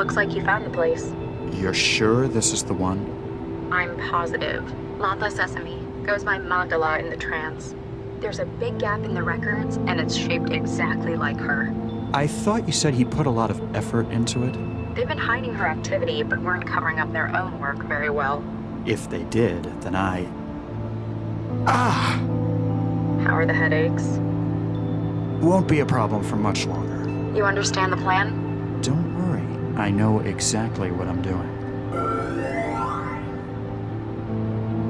Looks like you found the place. You're sure this is the one? I'm positive. Lava Sesame goes by Mandala in the trance. There's a big gap in the records, and it's shaped exactly like her. I thought you said he put a lot of effort into it. They've been hiding her activity, but weren't covering up their own work very well. If they did, then Ah! How are the headaches? Won't be a problem for much longer. You understand the plan? Don't worry. I know exactly what I'm doing.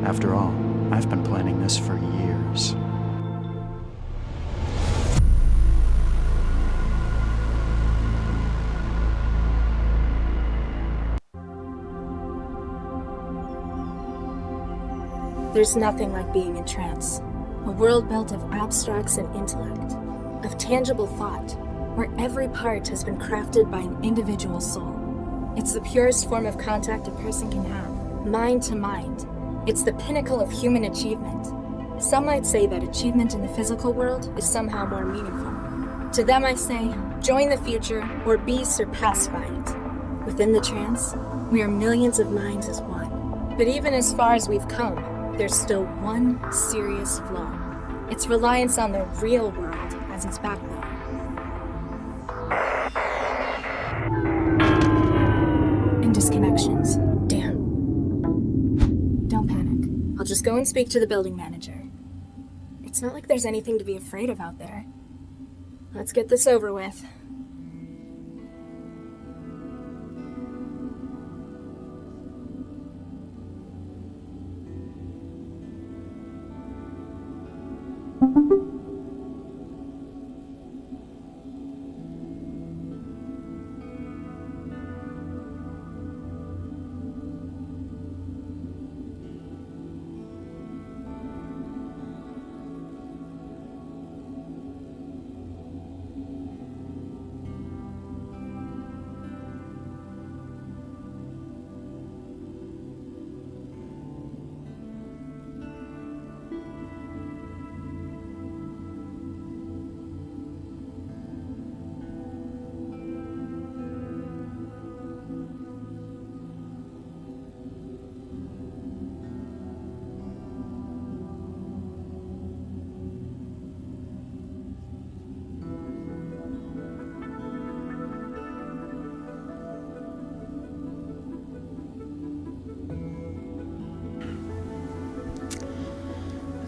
After all, I've been planning this for years. There's nothing like being in trance. A world built of abstracts and intellect, of tangible thought, where every part has been crafted by an individual soul. It's the purest form of contact a person can have, mind to mind. It's the pinnacle of human achievement. Some might say that achievement in the physical world is somehow more meaningful. To them I say, join the future or be surpassed by it. Within the trance, we are millions of minds as one. But even as far as we've come, there's still one serious flaw. Its reliance on the real world as its backbone. And disconnections. Damn. Don't panic. I'll just go and speak to the building manager. It's not like there's anything to be afraid of out there. Let's get this over with.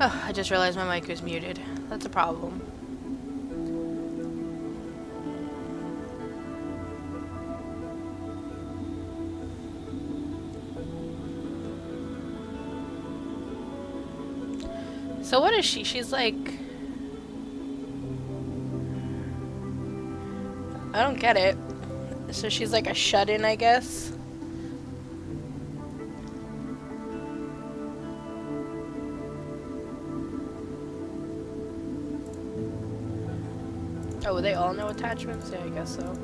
Oh, I just realized my mic was muted. That's a problem. So what is she? She's like... I don't get it. So she's like a shut-in, I guess? Oh, they all know attachments? Yeah, I guess so.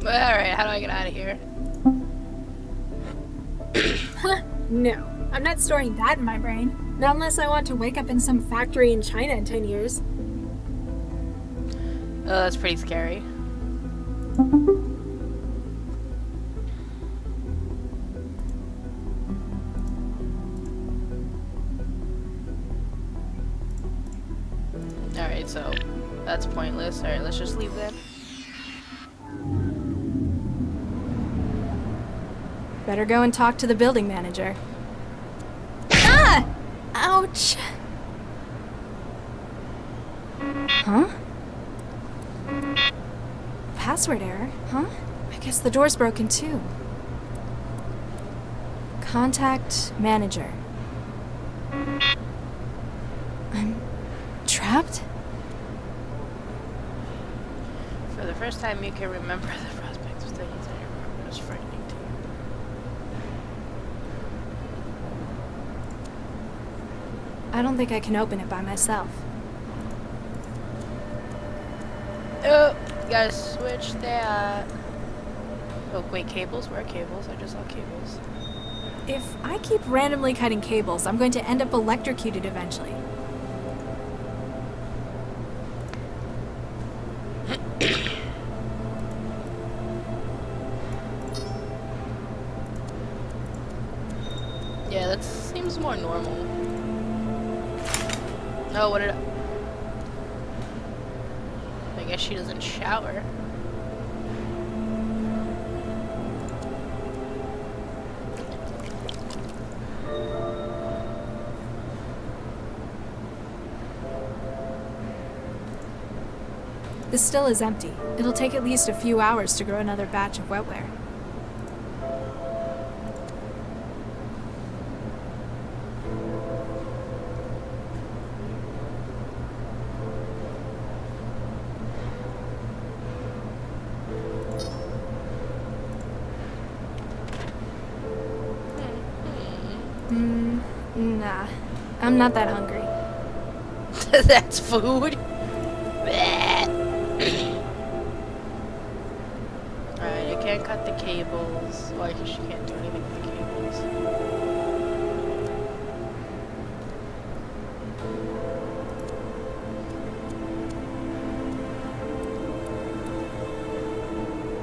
Alright, how do I get out of here? No, I'm not storing that in my brain. Not unless I want to wake up in some factory in China in 10 years. Oh, that's pretty scary. Alright, so that's pointless. Alright, let's just leave then. Better go and talk to the building manager. Ah! Ouch! Huh? password error, huh? I guess the door's broken too. Contact manager. I'm trapped? For the first time, you can remember the prospect of staying inside your apartment was frightening to you. I don't think I can open it by myself. Oh, gotta switch that. Oh, wait, cables? Where are cables? I just saw cables. If I keep randomly cutting cables, I'm going to end up electrocuted eventually. Yeah, that seems more normal. Oh, what did I guess she doesn't shower. This still is empty. It'll take at least a few hours to grow another batch of wetware. Nah. I'm not that hungry. That's food. Alright, I can't cut the cables. Well, I guess she can't do anything with the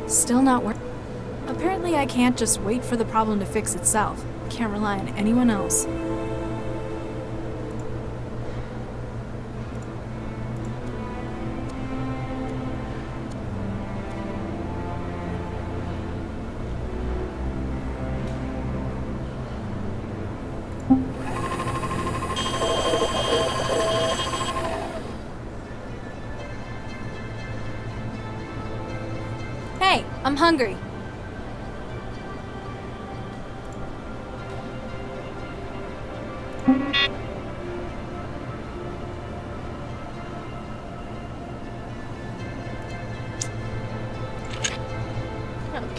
cables. Still not working. Apparently I can't just wait for the problem to fix itself. Can't rely on anyone else. Hey, I'm hungry.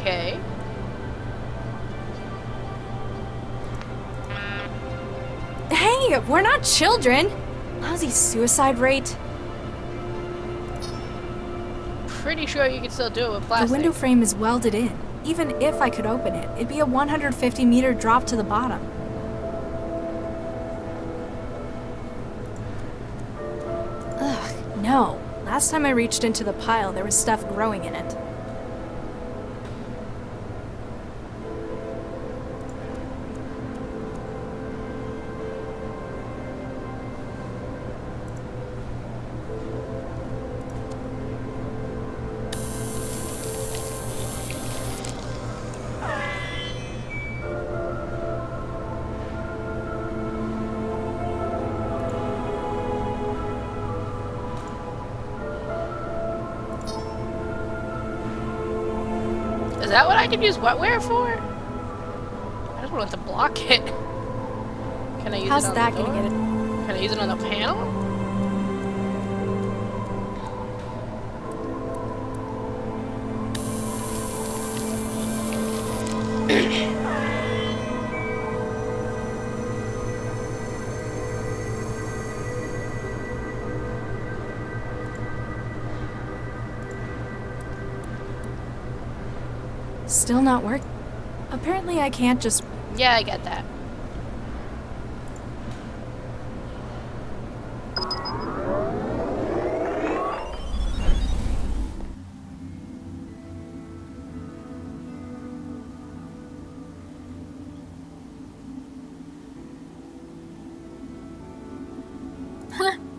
Okay. Hey, we're not children! Lousy suicide rate. Pretty sure you can still do it with The plastic. window frame is welded in. Even if I could open it, it'd be a 150-meter drop to the bottom. Ugh, no. Last time I reached into the pile, there was stuff growing in it. Is that what I could use wetware for? I just wanted to block it. Can I use How's it on that the door? gonna get it? Can I use it on the panel? Still not working. Apparently I can't just... Yeah, I get that.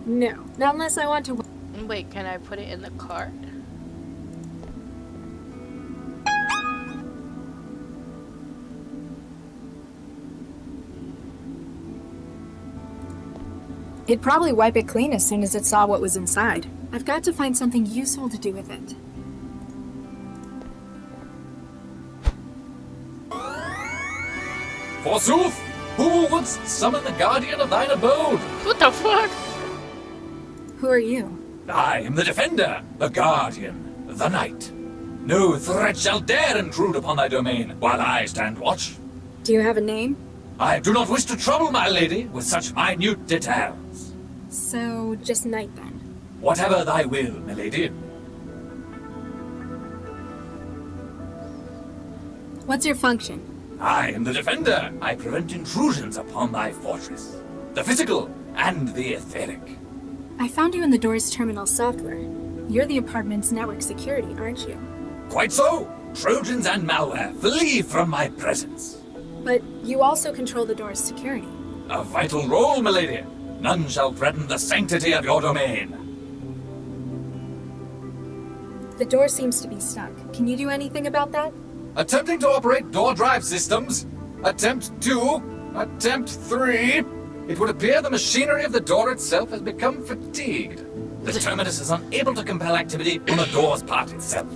No. Not unless I want to... Wait, can I put it in the cart? It'd probably wipe it clean as soon as it saw what was inside. I've got to find something useful to do with it. Forsooth, who wouldst summon the guardian of thine abode? What the fuck? Who are you? I am the defender, the guardian, the knight. No threat shall dare intrude upon thy domain while I stand watch. Do you have a name? I do not wish to trouble my lady with such minute details. So, just Knight then. Whatever thy will, my lady. What's your function? I am the defender. I prevent intrusions upon thy fortress. The physical and the etheric. I found you in the door's terminal software. You're the apartment's network security, aren't you? Quite so. Trojans and malware, flee from my presence. But you also control the door's security. A vital role, milady. None shall threaten the sanctity of your domain. The door seems to be stuck. Can you do anything about that? Attempting to operate door drive systems. Attempt 2. Attempt 3. It would appear the machinery of the door itself has become fatigued. The terminus is unable to compel activity on the door's part itself.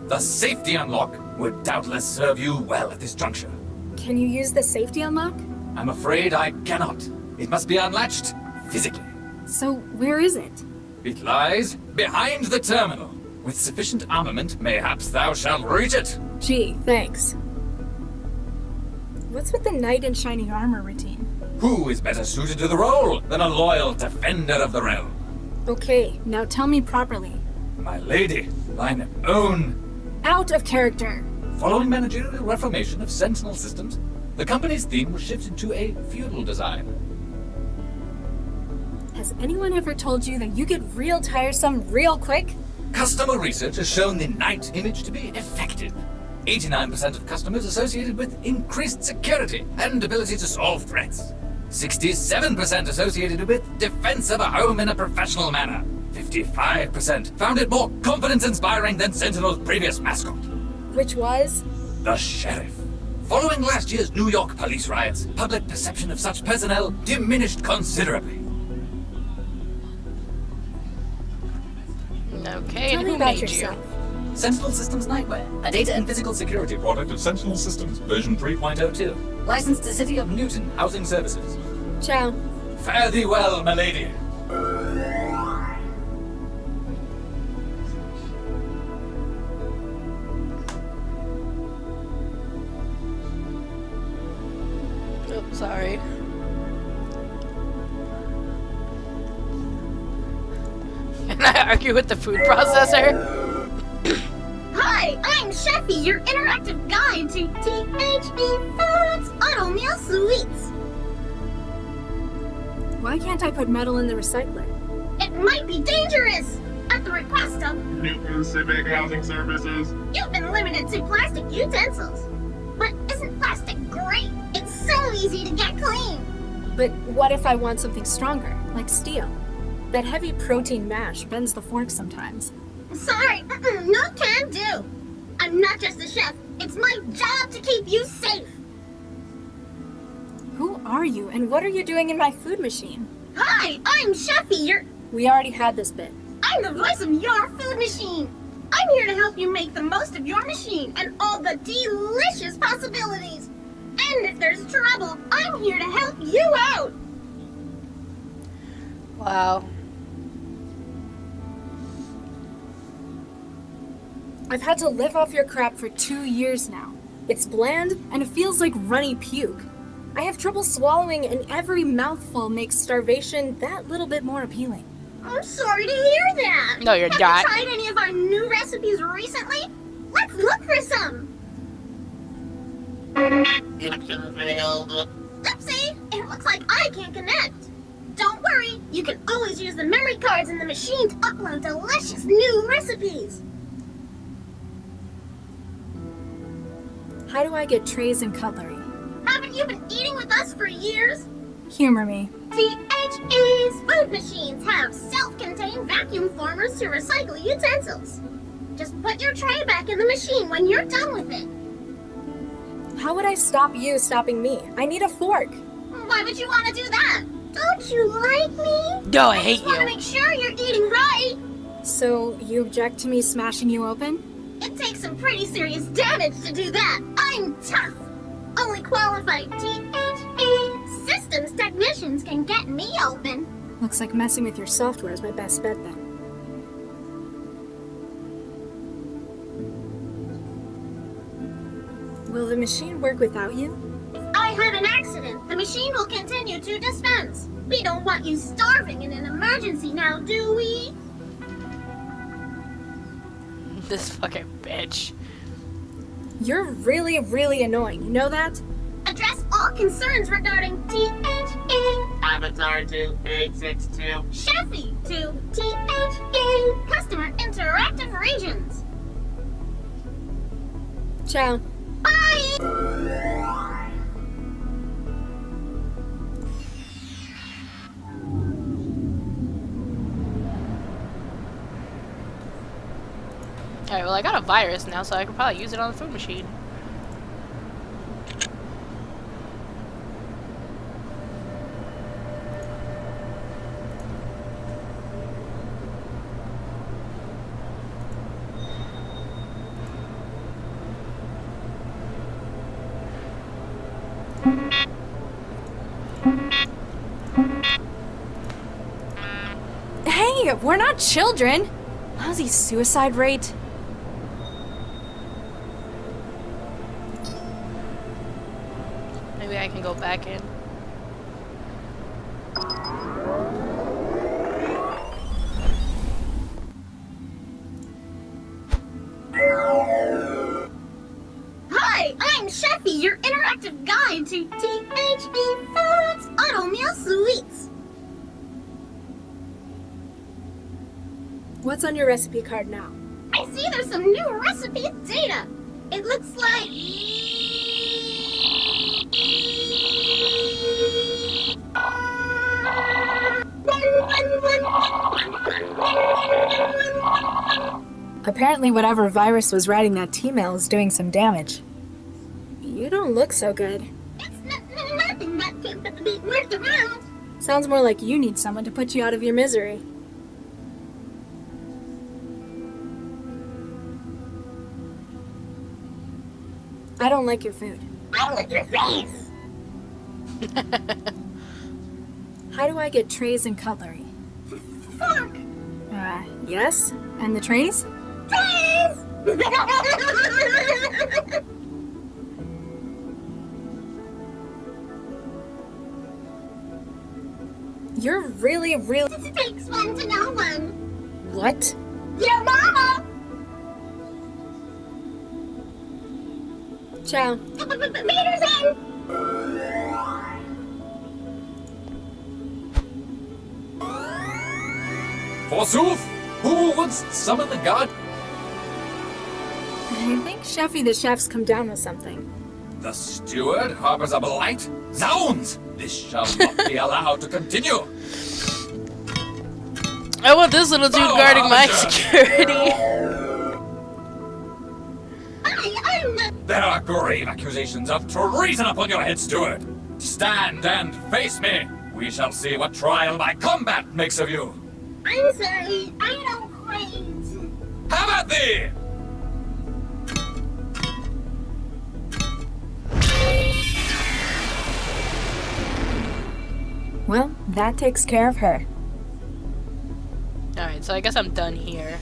The safety unlock would doubtless serve you well at this juncture. Can you use the safety unlock? I'm afraid I cannot. It must be unlatched physically. So, where is it? It lies behind the terminal. With sufficient armament, mayhaps thou shalt reach it. Gee, thanks. What's with the knight in shiny armor routine? Who is better suited to the role than a loyal defender of the realm? Okay, now tell me properly. My lady, thine own. Out of character! Following managerial reformation of Sentinel systems, the company's theme was shifted to a feudal design. Has anyone ever told you that you get real tiresome real quick? Customer research has shown the knight image to be effective. 89% of customers associated with increased security and ability to solve threats. 67% associated with defense of a home in a professional manner. 55% found it more confidence-inspiring than Sentinel's previous mascot. Which was? The sheriff. Following last year's New York police riots, public perception of such personnel diminished considerably. Okay, Tell and me who about made yourself. Sentinel Systems Nightwear, a data and physical security product of Sentinel Systems, version 3.02. Licensed to City of Newton Housing Services. Ciao. Fare thee well, my lady. Oh, sorry. Can I argue with the food processor? Hi, I'm Chefy, your interactive guide to THB Foods Auto Meal Sweets. Why can't I put metal in the recycler? It might be dangerous. At the request of Newton Civic Housing Services. you've been limited to plastic utensils. But isn't plastic great? It's so easy to get clean. But what if I want something stronger, like steel? That heavy protein mash bends the fork sometimes. Sorry, no can do. I'm not just a chef. It's my job to keep you safe. Who are you, and what are you doing in my food machine? Hi, I'm Chefy, We already had this bit. I'm the voice of your food machine. I'm here to help you make the most of your machine and all the delicious possibilities. And if there's trouble, I'm here to help you out. Wow. I've had to live off your crap for 2 years now. It's bland, and it feels like runny puke. I have trouble swallowing, and every mouthful makes starvation that little bit more appealing. I'm sorry to hear that. No, you're Have not. you tried any of our new recipes recently? Let's look for some. Oopsie, it looks like I can't connect. Don't worry, you can always use the memory cards in the machine to upload delicious new recipes. How do I get trays and cutlery? Haven't you been eating with us for years? Humor me. THE's food machines have self-contained vacuum formers to recycle utensils. Just put your tray back in the machine when you're done with it. How would I stop you stopping me? I need a fork. Why would you want to do that? Don't you like me? No, I hate Just want to you. make sure you're eating right. So, you object to me smashing you open? It takes some pretty serious damage to do that. I'm tough. Only qualified THE systems technicians can get me open. Looks like messing with your software is my best bet then. Will the machine work without you? If I have an accident, the machine will continue to dispense. We don't want you starving in an emergency now, do we? This fucking bitch. You're really, really annoying, you know that? Address all concerns regarding THE Avatar to 862. Chefy to THE Customer Interactive Regions. Ciao. Bye! Alright, well I got a virus now, so I could probably use it on the food machine. Hey, we're not children! Lousy suicide rate. Maybe I can go back in. Hi, I'm Chefy, your interactive guide to THE Foods Auto Meal Sweets. What's on your recipe card now? I see there's some new recipe data. It looks like... Apparently whatever virus was writing that T-mail is doing some damage. You don't look so good. It's nothing that can be worked around. Sounds more like you need someone to put you out of your misery. I don't like your food. I like your face. How do I get trays and cutlery? Fork. Yes? And the trays? Please. You're really... It takes one to know one. What? Your mama. Ciao. Meters in. Forsooth, who would summon the god? I think Chefy the chef's come down with something. The steward harbors a blight? Zounds! This shall not be allowed to continue! I want this little dude guarding my security. I'm the... There are grave accusations of treason upon your head, steward. Stand and face me. We shall see what trial by combat makes of you. I'm sorry. I don't quite... Have at thee! Well, that takes care of her. Alright, so I guess I'm done here.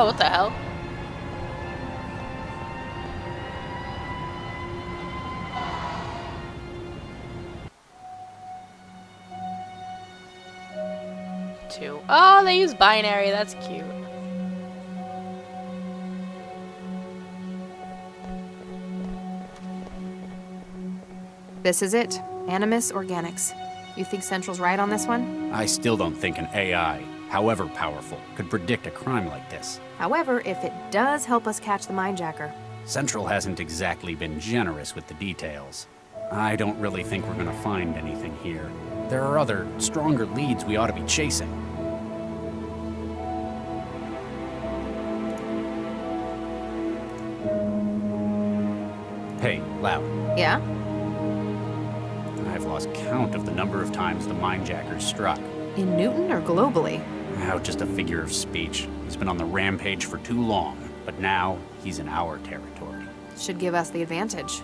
Oh, what the hell? Two. Oh, they use binary. That's cute. This is it. Animus Organics. You think Central's right on this one? I still don't think an AI, however powerful, could predict a crime like this. However, if it does help us catch the Mindjacker. Central hasn't exactly been generous with the details. I don't really think we're gonna find anything here. There are other, stronger leads we ought to be chasing. Hey, Lau. Yeah? I've lost count of the number of times the Mindjackers struck. In Newton or globally? Now, just a figure of speech. He's been on the rampage for too long, but now he's in our territory. Should give us the advantage.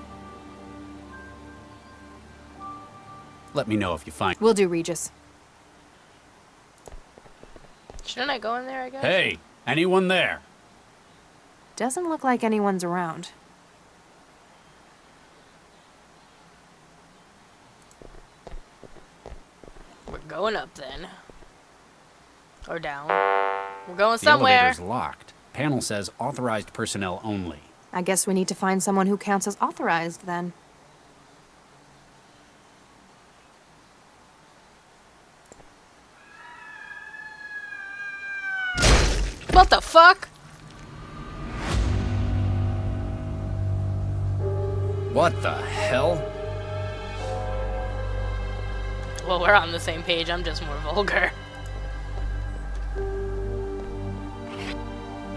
Let me know if you find... Will do, Regis. Shouldn't I go in there, I guess? Hey, anyone there? Doesn't look like anyone's around. We're going up then. Or down. We're going The somewhere. elevator's locked. Panel says authorized personnel only. I guess we need to find someone who counts as authorized, then. What the fuck? What the hell? Well, we're on the same page. I'm just more vulgar.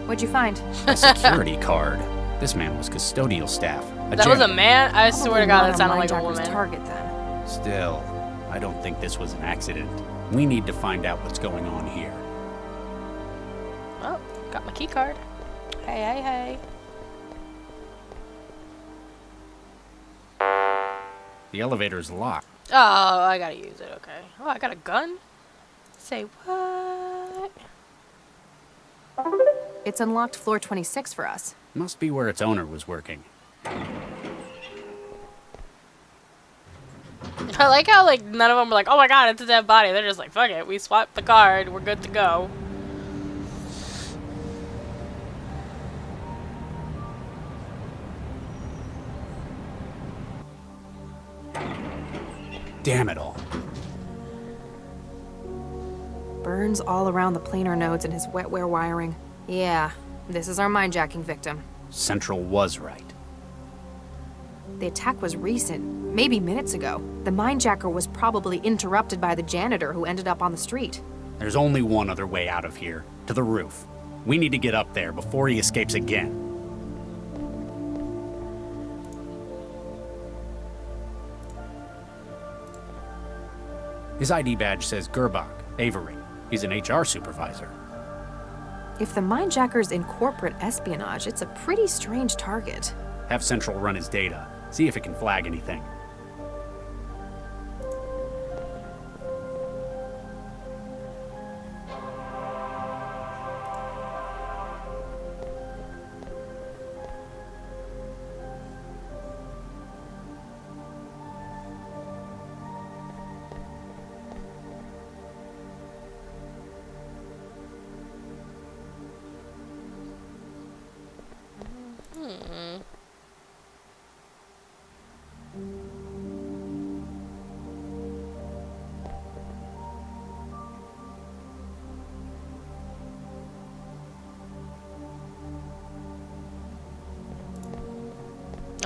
What'd you find? A security card. This man was custodial staff. That was a janitor. man? I swear to God, Probably that sounded not like a Mindjacker's woman. target, then. Still, I don't think this was an accident. We need to find out what's going on here. Oh, got my key card. Hey, hey, hey. The elevator's locked. Oh, I gotta use it. Okay. Oh, I got a gun? Say what? It's unlocked floor 26 for us. Must be where its owner was working. I like how, like, none of them were like, oh my god, it's a dead body. They're just like, fuck it. We swapped the card. We're good to go. Damn it all. Burns all around the planar nodes and his wetware wiring. Yeah, this is our mindjacking victim. Central was right. The attack was recent, maybe minutes ago. The mindjacker was probably interrupted by the janitor who ended up on the street. There's only one other way out of here, to the roof. We need to get up there before he escapes again. His ID badge says Gerbach, Avery. He's an HR supervisor. If the mindjacker's in corporate espionage, it's a pretty strange target. Have Central run his data. See if it can flag anything.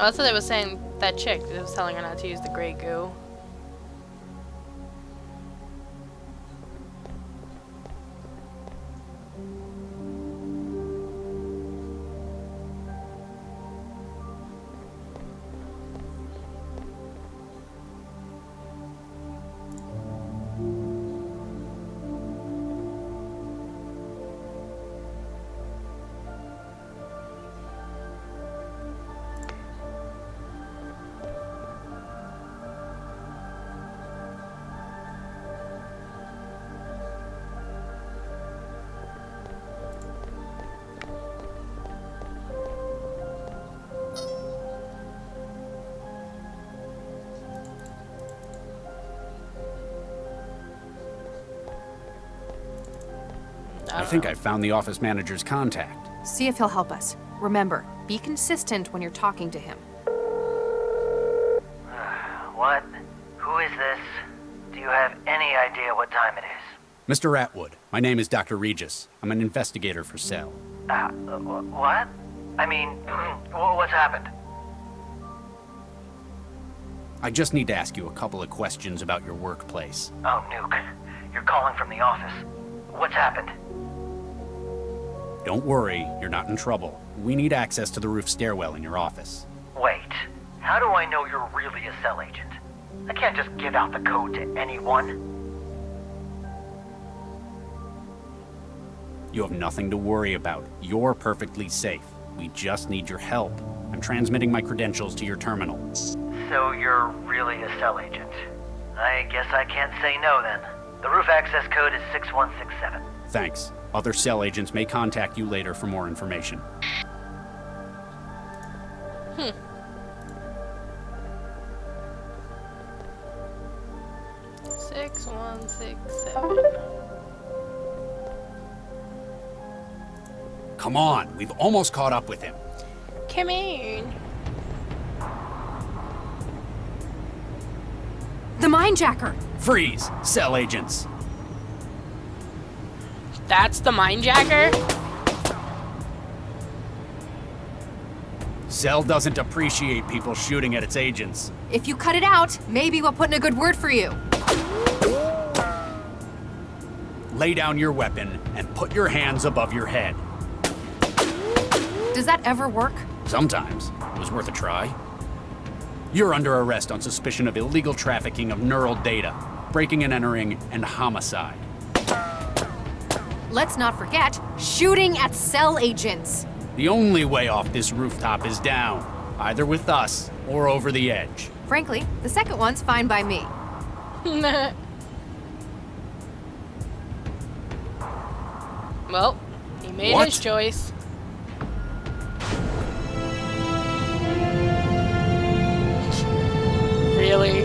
Oh, that's what they was saying. That chick that was telling her not to use the gray goo. I think I found the office manager's contact. See if he'll help us. Remember, be consistent when you're talking to him. What? Who is this? Do you have any idea what time it is? Mr. Atwood, my name is Dr. Regis. I'm an investigator for Cell. What? I mean, what's happened? I just need to ask you a couple of questions about your workplace. Oh, Nuke. You're calling from the office. What's happened? Don't worry, you're not in trouble. We need access to the roof stairwell in your office. Wait. How do I know you're really a Cell agent? I can't just give out the code to anyone. You have nothing to worry about. You're perfectly safe. We just need your help. I'm transmitting my credentials to your terminal. So you're really a Cell agent. I guess I can't say no then. The roof access code is 6167. Thanks. Other Cell agents may contact you later for more information. 6167. Come on, we've almost caught up with him. Come in. The Mindjacker! Freeze! Cell agents! That's the Mindjacker? Cell doesn't appreciate people shooting at its agents. If you cut it out, maybe we'll put in a good word for you. Lay down your weapon and put your hands above your head. Does that ever work? Sometimes. It was worth a try. You're under arrest on suspicion of illegal trafficking of neural data, breaking and entering, and homicide. Let's not forget, shooting at Cell agents. The only way off this rooftop is down, either with us or over the edge. Frankly, the second one's fine by me. Well, he made What? his choice. Really?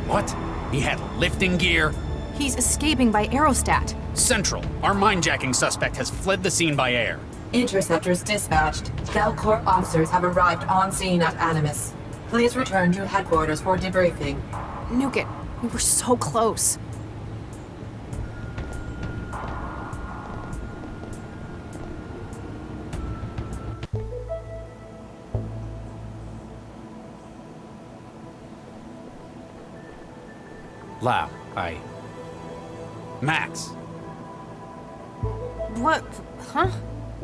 What? He had lifting gear? He's escaping by aerostat. Central, our mindjacking suspect has fled the scene by air. Interceptors dispatched. Cell Corp officers have arrived on scene at Animus. Please return to headquarters for debriefing. Nuke it. We were so close. Lau, Max, What? Huh?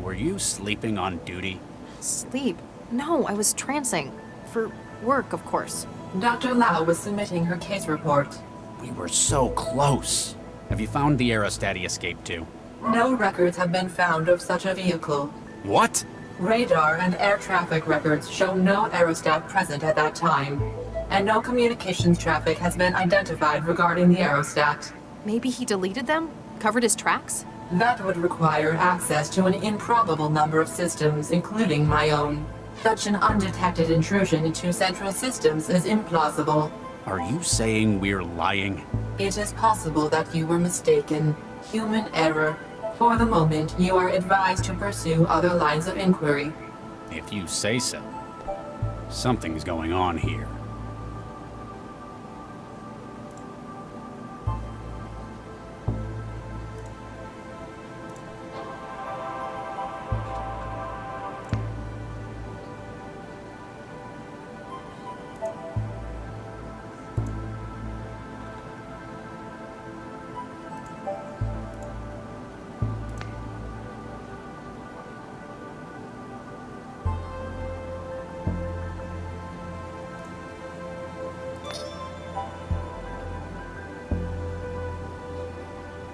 were you sleeping on duty? Sleep? No, I was trancing. For work, of course. Dr. Lau was submitting her case report. We were so close. Have you found the aerostat he escaped to? No records have been found of such a vehicle. What? Radar and air traffic records show no aerostat present at that time, and no communications traffic has been identified regarding the aerostat. Maybe he deleted them? Covered his tracks? That would require access to an improbable number of systems, including my own. Such an undetected intrusion into central systems is implausible. Are you saying we're lying? It is possible that you were mistaken. Human error. For the moment, you are advised to pursue other lines of inquiry. If you say so. Something's going on here.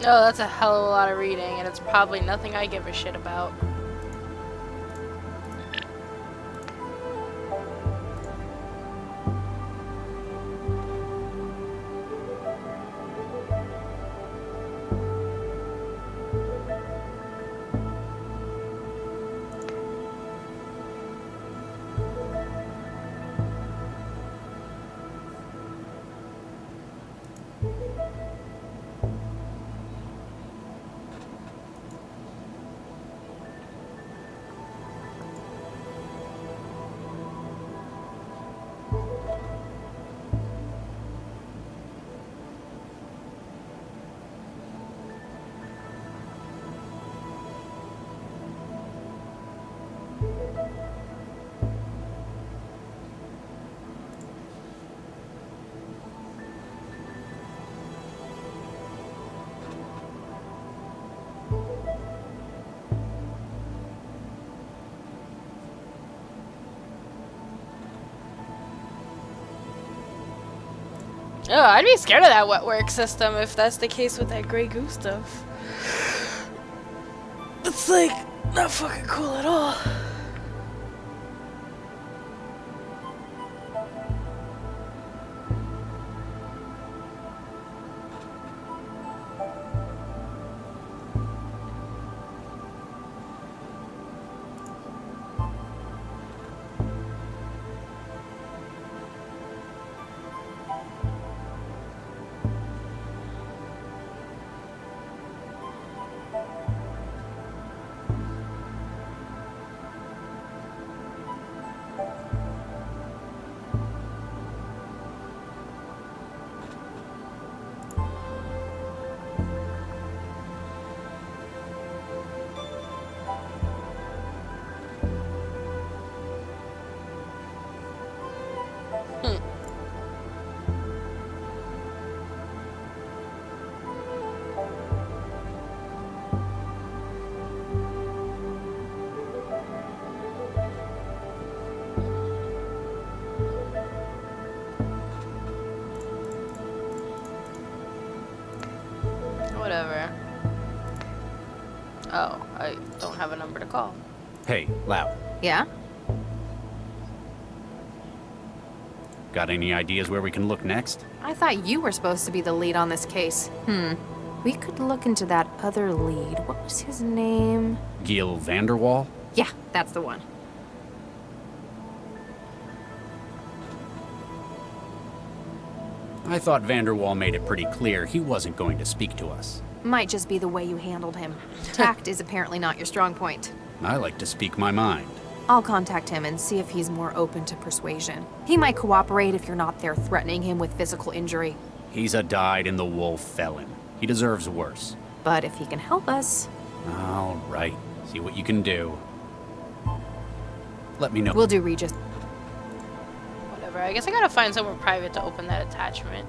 Oh, that's a hell of a lot of reading, and it's probably nothing I give a shit about. Oh, I'd be scared of that wet work system if that's the case with that Grey Goo stuff. It's like not fucking cool at all. Whatever. Oh, I don't have a number to call. Hey, Lau. Yeah? Got any ideas where we can look next? I thought you were supposed to be the lead on this case. We could look into that other lead. What was his name? Gil Vanderwall? Yeah, that's the one. I thought Vanderwall made it pretty clear he wasn't going to speak to us. Might just be the way you handled him. Tact is apparently not your strong point. I like to speak my mind. I'll contact him and see if he's more open to persuasion. He might cooperate if you're not there threatening him with physical injury. He's a dyed-in-the-wool felon. He deserves worse. But if he can help us... All right. See what you can do. Let me know. We'll do, Regis. Whatever. I guess I gotta find somewhere private to open that attachment.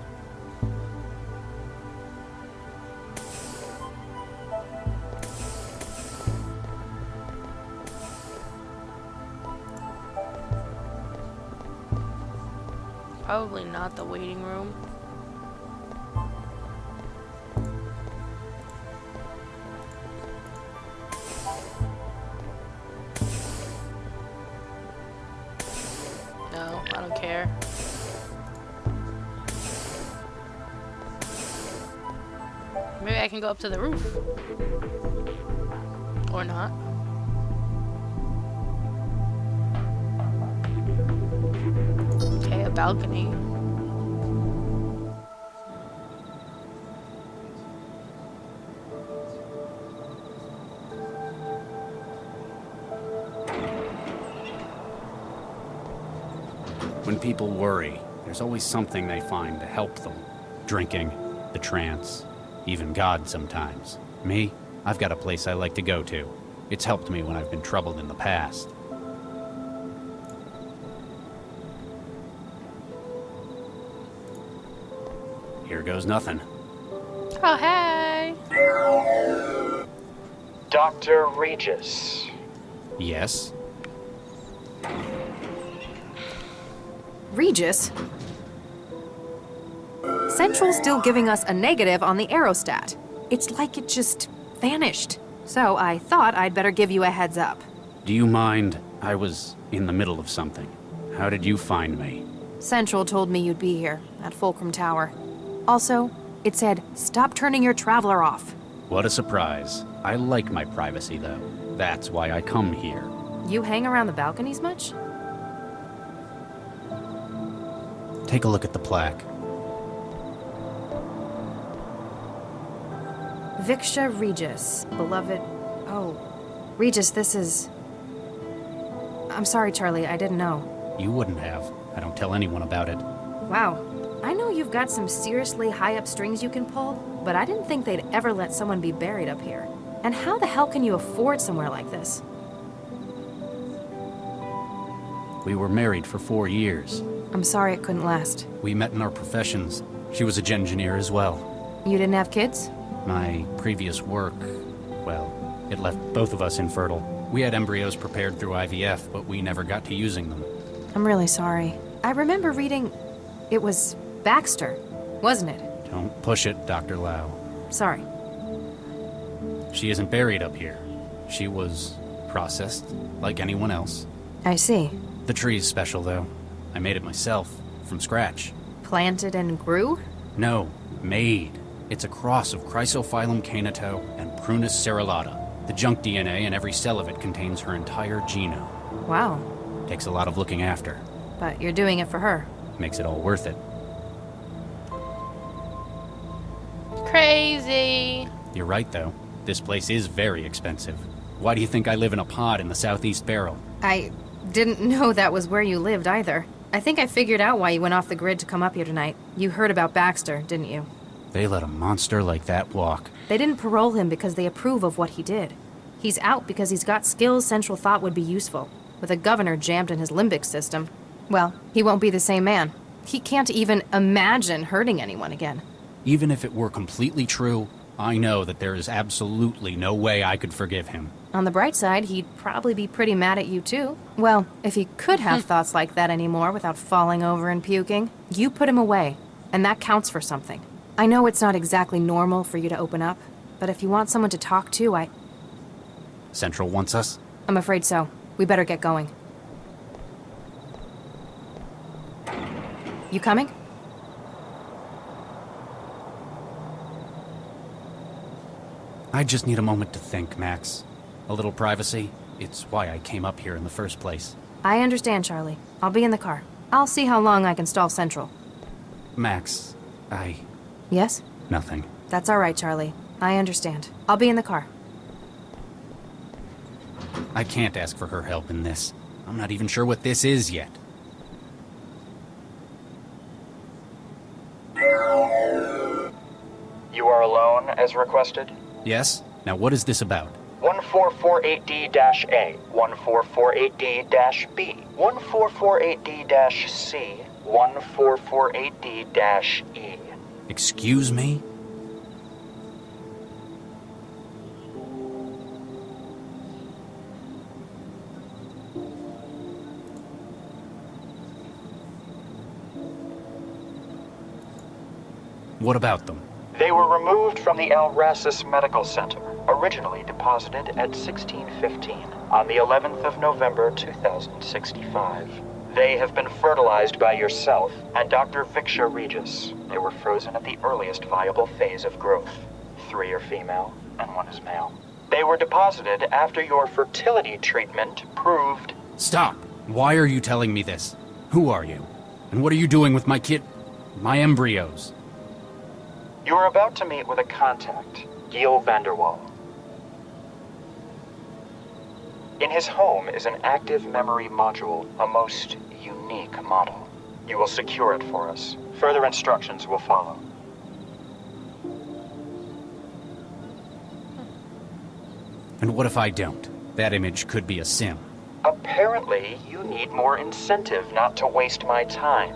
Probably not the waiting room. No, I don't care. Maybe I can go up to the roof. Or not. Okay, a balcony. When people worry, there's always something they find to help them. Drinking, the trance, even God sometimes. Me, I've got a place I like to go to. It's helped me when I've been troubled in the past. Here goes nothing. Oh, hey! Dr. Regis. Yes? Regis? Central's still giving us a negative on the aerostat. It's like it just vanished. So I thought I'd better give you a heads up. Do you mind? I was in the middle of something. How did you find me? Central told me you'd be here, at Fulcrum Tower. Also, it said, stop turning your traveler off. What a surprise. I like my privacy, though. That's why I come here. You hang around the balconies much? Take a look at the plaque. Viksha Regis, beloved... Oh, Regis, this is... I'm sorry, Charlie, I didn't know. You wouldn't have. I don't tell anyone about it. Wow. I know you've got some seriously high-up strings you can pull, but I didn't think they'd ever let someone be buried up here. And how the hell can you afford somewhere like this? We were married for 4 years. I'm sorry it couldn't last. We met in our professions. She was a engineer as well. You didn't have kids? My previous work, well, it left both of us infertile. We had embryos prepared through IVF, but we never got to using them. I'm really sorry. I remember reading... It was Baxter. wasn't it? Don't push it, Dr. Lau. Sorry. She isn't buried up here. She was processed, like anyone else. I see. The tree's special, though. I made it myself, from scratch. Planted and grew? No, made. It's a cross of Chrysophyllum canito and Prunus cerulata. The junk DNA in every cell of it contains her entire genome. Wow. Takes a lot of looking after. But you're doing it for her. Makes it all worth it. Crazy. You're right, though. This place is very expensive. Why do you think I live in a pod in the southeast barrel? I didn't know that was where you lived either. I think I figured out why you went off the grid to come up here tonight. You heard about Baxter, didn't you? They let a monster like that walk. They didn't parole him because they approve of what he did. He's out because he's got skills Central thought would be useful. With a governor jammed in his limbic system, well, he won't be the same man. He can't even imagine hurting anyone again. Even if it were completely true, I know that there is absolutely no way I could forgive him. On the bright side, he'd probably be pretty mad at you too. Well, if he could have thoughts like that anymore without falling over and puking, you put him away, and that counts for something. I know it's not exactly normal for you to open up, but if you want someone to talk to, Central wants us? I'm afraid so. We better get going. You coming? I just need a moment to think, Max. A little privacy. It's why I came up here in the first place. I understand, Charlie. I'll be in the car. I'll see how long I can stall Central. Max, Yes? Nothing. That's all right, Charlie. I understand. I'll be in the car. I can't ask for her help in this. I'm not even sure what this is yet. You are alone, as requested? Yes? Now what is this about? 1448D-A, 1448D-B, 1448D-C, 1448D-E. Excuse me? What about them? They were removed from the Alrasis Medical Center, originally deposited at 1615, on the 11th of November 2065. They have been fertilized by yourself and Dr. Viksha Regis. They were frozen at the earliest viable phase of growth. 3 are female and 1 is male. They were deposited after your fertility treatment proved... Stop! Why are you telling me this? Who are you? And what are you doing with my my embryos? You are about to meet with a contact, Gil Vanderwall. In his home is an active memory module, a most unique model. You will secure it for us. Further instructions will follow. And what if I don't? That image could be a sim. Apparently, you need more incentive not to waste my time.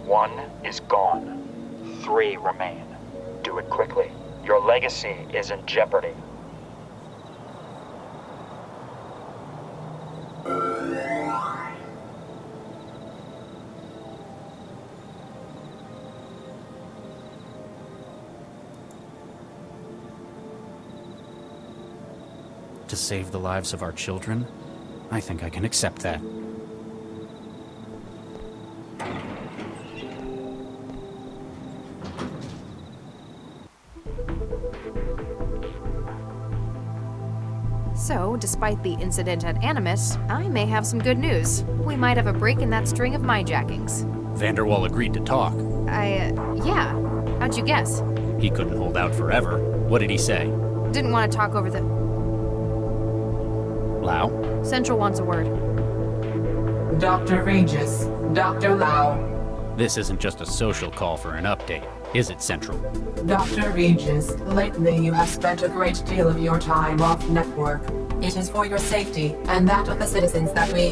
One is gone. 3 remain. Do it quickly. Your legacy is in jeopardy. To save the lives of our children? I think I can accept that. So, despite the incident at Animus, I may have some good news. We might have a break in that string of myjackings. Vanderwall agreed to talk. Yeah. How'd you guess? He couldn't hold out forever. What did he say? Didn't want to talk over the... Lau? Central wants a word. Dr. Regis, Dr. Lau. This isn't just a social call for an update, is it, Central? Dr. Regis, lately you have spent a great deal of your time off network. It is for your safety and that of the citizens that we...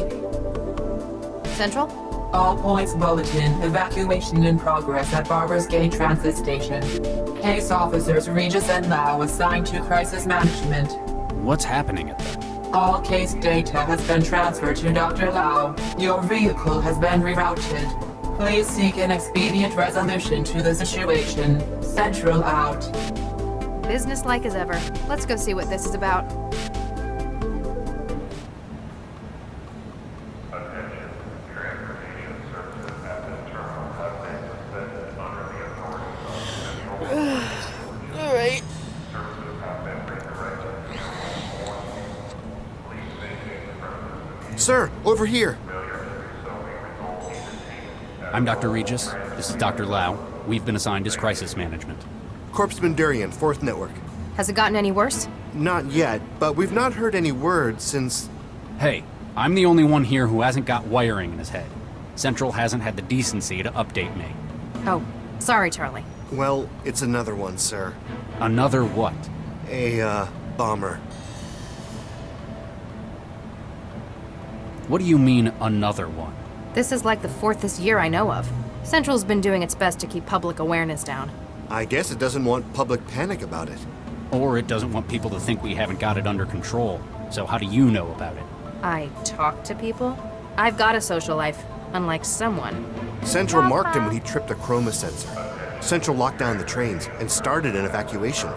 Central? All points bulletin, evacuation in progress at Barber's Gate Transit Station. Case officers Regis and Lau assigned to crisis management. What's happening at the... All case data has been transferred to Dr. Lau. Your vehicle has been rerouted. Please seek an expedient resolution to the situation. Central out. Businesslike as ever. Let's go see what this is about. Alright. Sir, over here. I'm Dr. Regis. This is Dr. Lau. We've been assigned as crisis management. Corpsman Durian, 4th Network. Has it gotten any worse? Not yet, but we've not heard any word since... Hey, I'm the only one here who hasn't got wiring in his head. Central hasn't had the decency to update me. Oh, sorry, Charlie. Well, it's another one, sir. Another what? A, bomber. What do you mean, another one? This is like the 4th this year I know of. Central's been doing its best to keep public awareness down. I guess it doesn't want public panic about it. Or it doesn't want people to think we haven't got it under control. So how do you know about it? I talk to people? I've got a social life, unlike someone. Central marked him when he tripped a chroma sensor. Central locked down the trains and started an evacuation.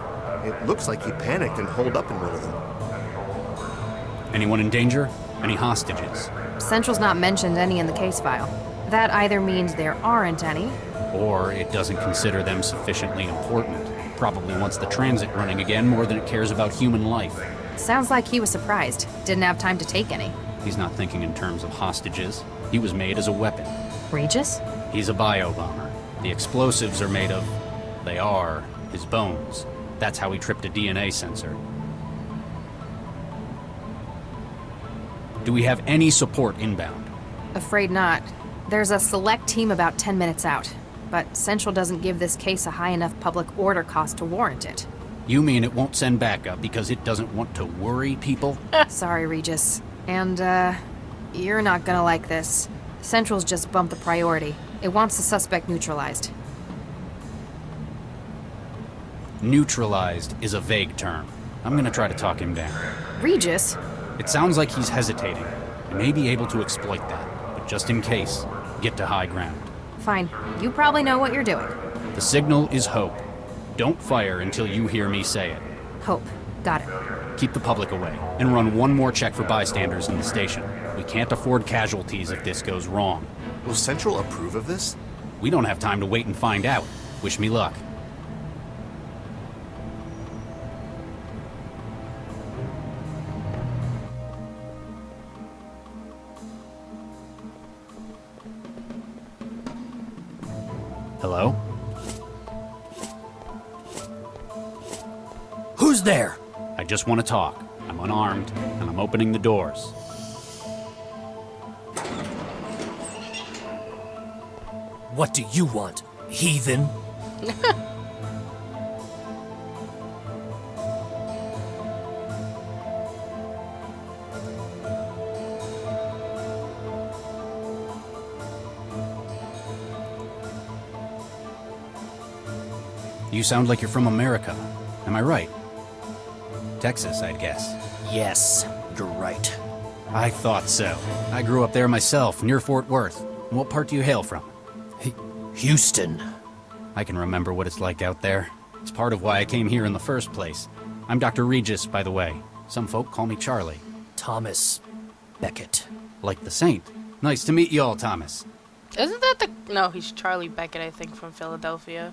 It looks like he panicked and holed up in one of them. Anyone in danger? Any hostages? Central's not mentioned any in the case file. That either means there aren't any, or it doesn't consider them sufficiently important. Probably wants the transit running again more than it cares about human life. Sounds like he was surprised. Didn't have time to take any. He's not thinking in terms of hostages. He was made as a weapon. Regis? He's a bio-bomber. The explosives are made of... they are his bones. That's how he tripped a DNA sensor. Do we have any support inbound? Afraid not. There's a select team about 10 minutes out, but Central doesn't give this case a high enough public order cost to warrant it. You mean it won't send backup because it doesn't want to worry people? Sorry, Regis. And, you're not gonna like this. Central's just bumped the priority. It wants the suspect neutralized. Neutralized is a vague term. I'm gonna try to talk him down. Regis? It sounds like he's hesitating. I may be able to exploit that, but just in case, get to high ground. Fine. You probably know what you're doing. The signal is hope. Don't fire until you hear me say it. Hope. Got it. Keep the public away, and run one more check for bystanders in the station. We can't afford casualties if this goes wrong. Will Central approve of this? We don't have time to wait and find out. Wish me luck. Hello? Who's there? I just want to talk. I'm unarmed, and I'm opening the doors. What do you want, heathen? You sound like you're from America. Am I right? Texas, I'd guess. Yes, you're right. I thought so. I grew up there myself, near Fort Worth. What part do you hail from? Houston. I can remember what it's like out there. It's part of why I came here in the first place. I'm Dr. Regis, by the way. Some folk call me Charlie. Thomas Beckett. Like the saint. Nice to meet you all, Thomas. Isn't that the... No, he's Charlie Beckett, I think, from Philadelphia.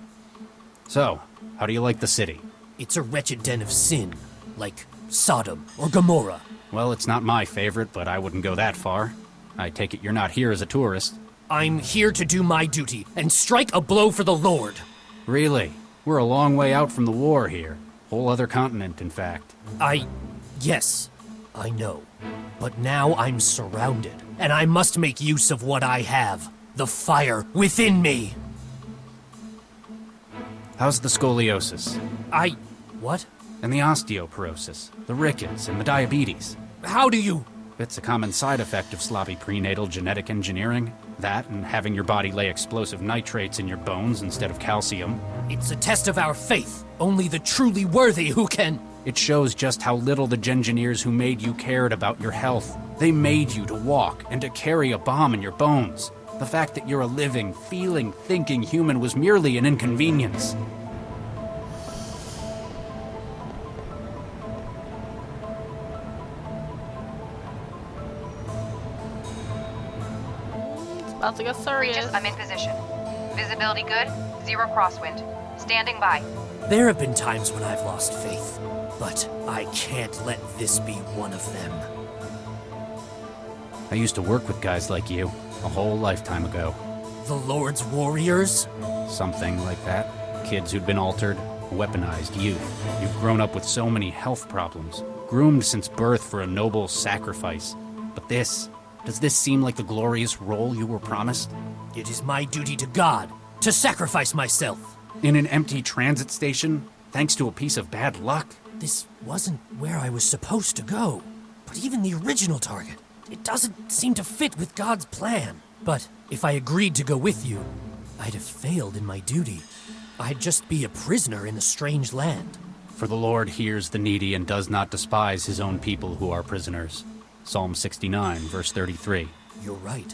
So, how do you like the city? It's a wretched den of sin, like Sodom or Gomorrah. Well, it's not my favorite, but I wouldn't go that far. I take it you're not here as a tourist. I'm here to do my duty and strike a blow for the Lord. Really? We're a long way out from the war here. Whole other continent, in fact. Yes, I know. But now I'm surrounded, and I must make use of what I have. The fire within me. How's the scoliosis? What? And the osteoporosis, the rickets, and the diabetes. How do you... It's a common side effect of sloppy prenatal genetic engineering. That and having your body lay explosive nitrates in your bones instead of calcium. It's a test of our faith. Only the truly worthy who can... It shows just how little the Gengineers who made you cared about your health. They made you to walk and to carry a bomb in your bones. The fact that you're a living, feeling, thinking human was merely an inconvenience. About to get serious. Regis, I'm in position. Visibility good, 0 crosswind. Standing by. There have been times when I've lost faith, but I can't let this be one of them. I used to work with guys like you, a whole lifetime ago. The Lord's warriors? Something like that. Kids who'd been altered, weaponized youth. You've grown up with so many health problems, groomed since birth for a noble sacrifice. But this, does this seem like the glorious role you were promised? It is my duty to God to sacrifice myself. In an empty transit station, thanks to a piece of bad luck? This wasn't where I was supposed to go. But even the original target, it doesn't seem to fit with God's plan. But if I agreed to go with you, I'd have failed in my duty. I'd just be a prisoner in a strange land. For the Lord hears the needy and does not despise his own people who are prisoners. Psalm 69, verse 33. You're right.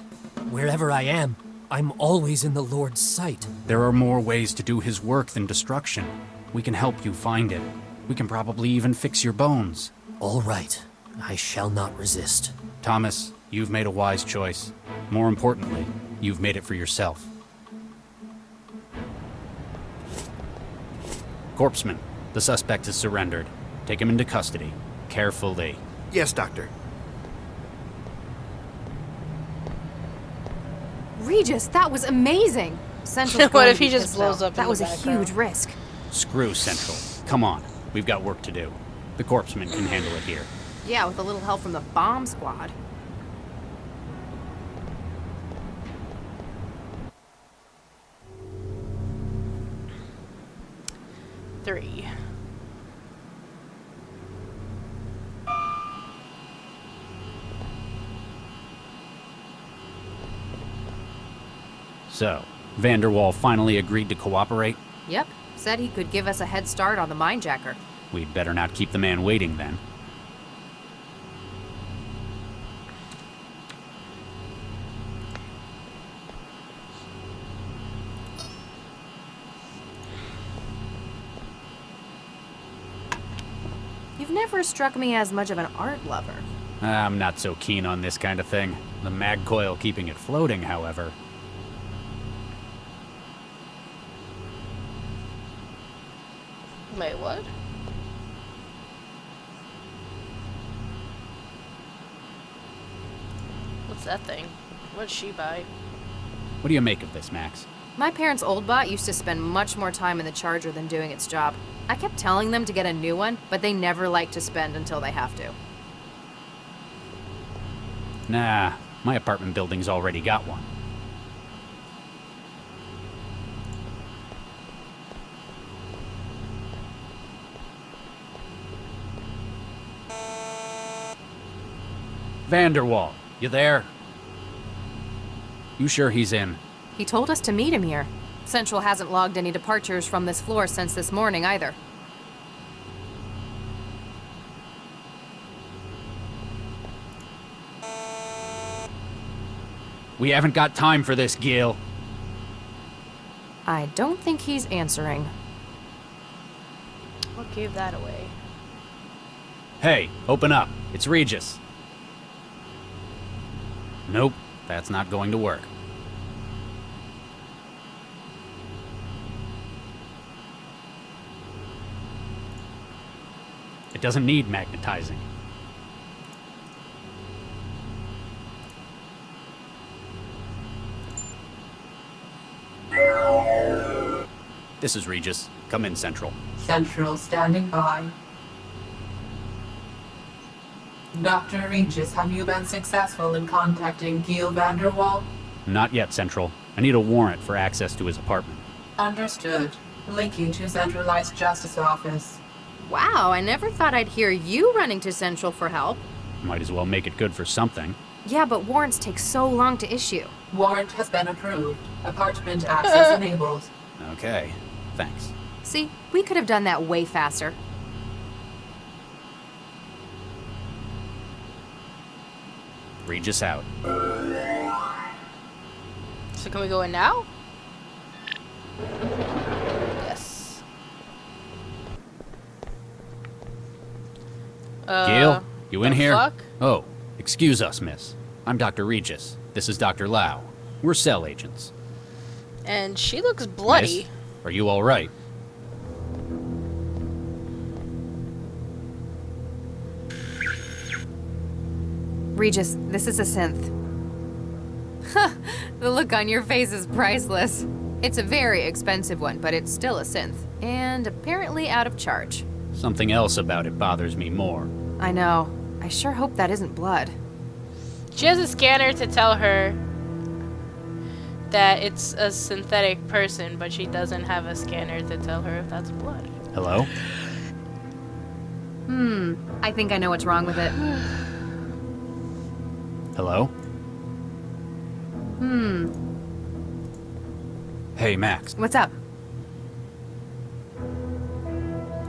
Wherever I am, I'm always in the Lord's sight. There are more ways to do his work than destruction. We can help you find it. We can probably even fix your bones. All right. I shall not resist. Thomas, you've made a wise choice. More importantly, you've made it for yourself. Corpseman, the suspect has surrendered. Take him into custody. Carefully. Yes, Doctor. Regis, that was amazing. Central. What if he just blows up? That was a huge risk. Screw Central. Come on. We've got work to do. The Corpseman can handle it here. Yeah, with a little help from the bomb squad. Three. So, Vanderwall finally agreed to cooperate? Yep. Said he could give us a head start on the minejacker. We'd better not keep the man waiting then. You've never struck me as much of an art lover. I'm not so keen on this kind of thing. The mag coil keeping it floating, however. Wait, what? What's that thing? What did she buy? What do you make of this, Max? My parents' old bot used to spend much more time in the charger than doing its job. I kept telling them to get a new one, but they never like to spend until they have to. Nah, my apartment building's already got one. Vanderwall, you there? You sure he's in? He told us to meet him here. Central hasn't logged any departures from this floor since this morning either. We haven't got time for this, Gil. I don't think he's answering. What gave that away? Hey, open up. It's Regis. Nope, that's not going to work. It doesn't need magnetizing. This is Regis. Come in, Central. Central standing by. Dr. Regis, have you been successful in contacting Gil Vanderwall? Not yet, Central. I need a warrant for access to his apartment. Understood. Link you to Centralized Justice Office. Wow, I never thought I'd hear you running to Central for help. Might as well make it good for something. Yeah, but warrants take so long to issue. Warrant has been approved. Apartment access enabled. Okay, thanks. See, we could have done that way faster. Regis out. So can we go in now? Yes. Gail, you in the here? fuck? Oh, excuse us, miss. I'm Dr. Regis. This is Dr. Lau. We're cell agents. And she looks bloody. Miss, are you all right? Regis, this is a synth. The look on your face is priceless. It's a very expensive one, but it's still a synth. And apparently out of charge. Something else about it bothers me more. I know. I sure hope that isn't blood. She has a scanner to tell her that it's a synthetic person, but she doesn't have a scanner to tell her if that's blood. Hello? I think I know what's wrong with it. Hello? Hey, Max. What's up?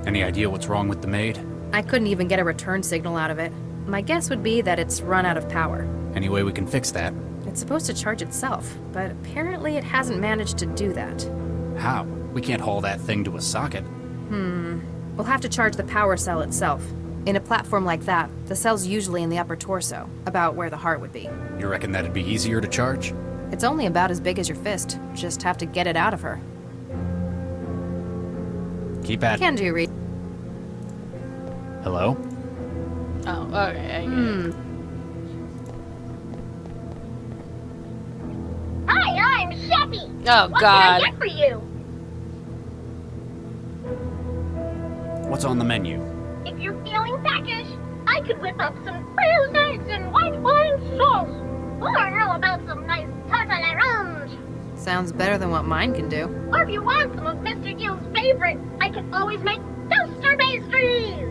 Any idea what's wrong with the maid? I couldn't even get a return signal out of it. My guess would be that it's run out of power. Any way we can fix that? It's supposed to charge itself, but apparently it hasn't managed to do that. How? We can't haul that thing to a socket. We'll have to charge the power cell itself. In a platform like that, the cell's usually in the upper torso, about where the heart would be. You reckon that'd be easier to charge? It's only about as big as your fist. Just have to get it out of her. Keep at it. Can do, Reed. Hello? Oh, okay. I get it. Hi, I'm Sheppy. Oh, what God. can I get for you? What's on the menu? If you're feeling peckish, I could whip up some quail's eggs and white wine sauce. Or how about some nice tarte à l'orange? Sounds better than what mine can do. Or if you want some of Mr. Gill's favorite, I can always make toaster pastries.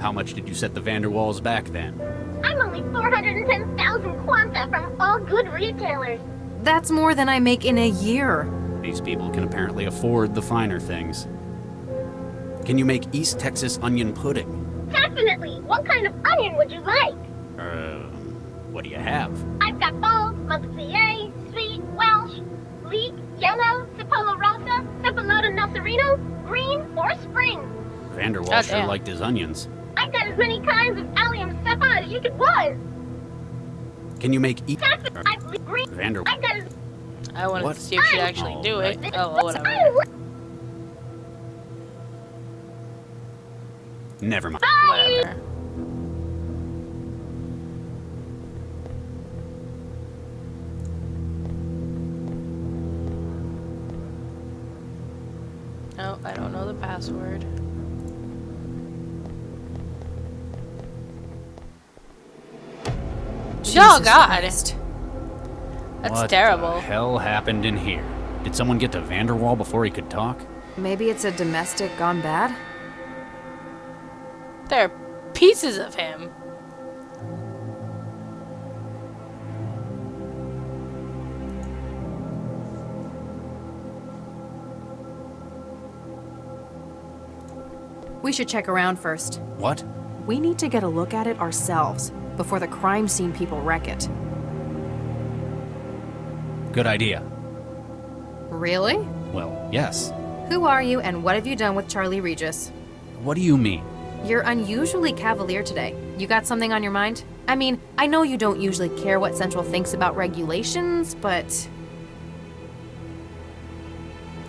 How much did you set the Vanderwalls back then? I'm only 410,000 quanta from all good retailers. That's more than I make in a year. These people can apparently afford the finer things. Can you make East Texas onion pudding? Definitely. What kind of onion would you like? What do you have? I've got bold, Montpellier, sweet, Welsh, leek, yellow, Cipolla rosa, Cephalota nocerino, green, or spring. Vanderwall sure liked his onions. I've got as many kinds of allium cepa as you could want. Can you make Green. Vanderwall? I've got as I wanted to see if she'd actually do it. Oh, whatever. Never mind. Whatever. Oh, I don't know the password. Oh, God. Christ. That's what terrible. the hell happened in here? Did someone get to Vanderwall before he could talk? Maybe it's a domestic gone bad? There are pieces of him. We should check around first. What? We need to get a look at it ourselves before the crime scene people wreck it. Good idea. Really? Well, yes. Who are you and what have you done with Charlie Regis? What do you mean? You're unusually cavalier today. You got something on your mind? I mean, I know you don't usually care what Central thinks about regulations, but...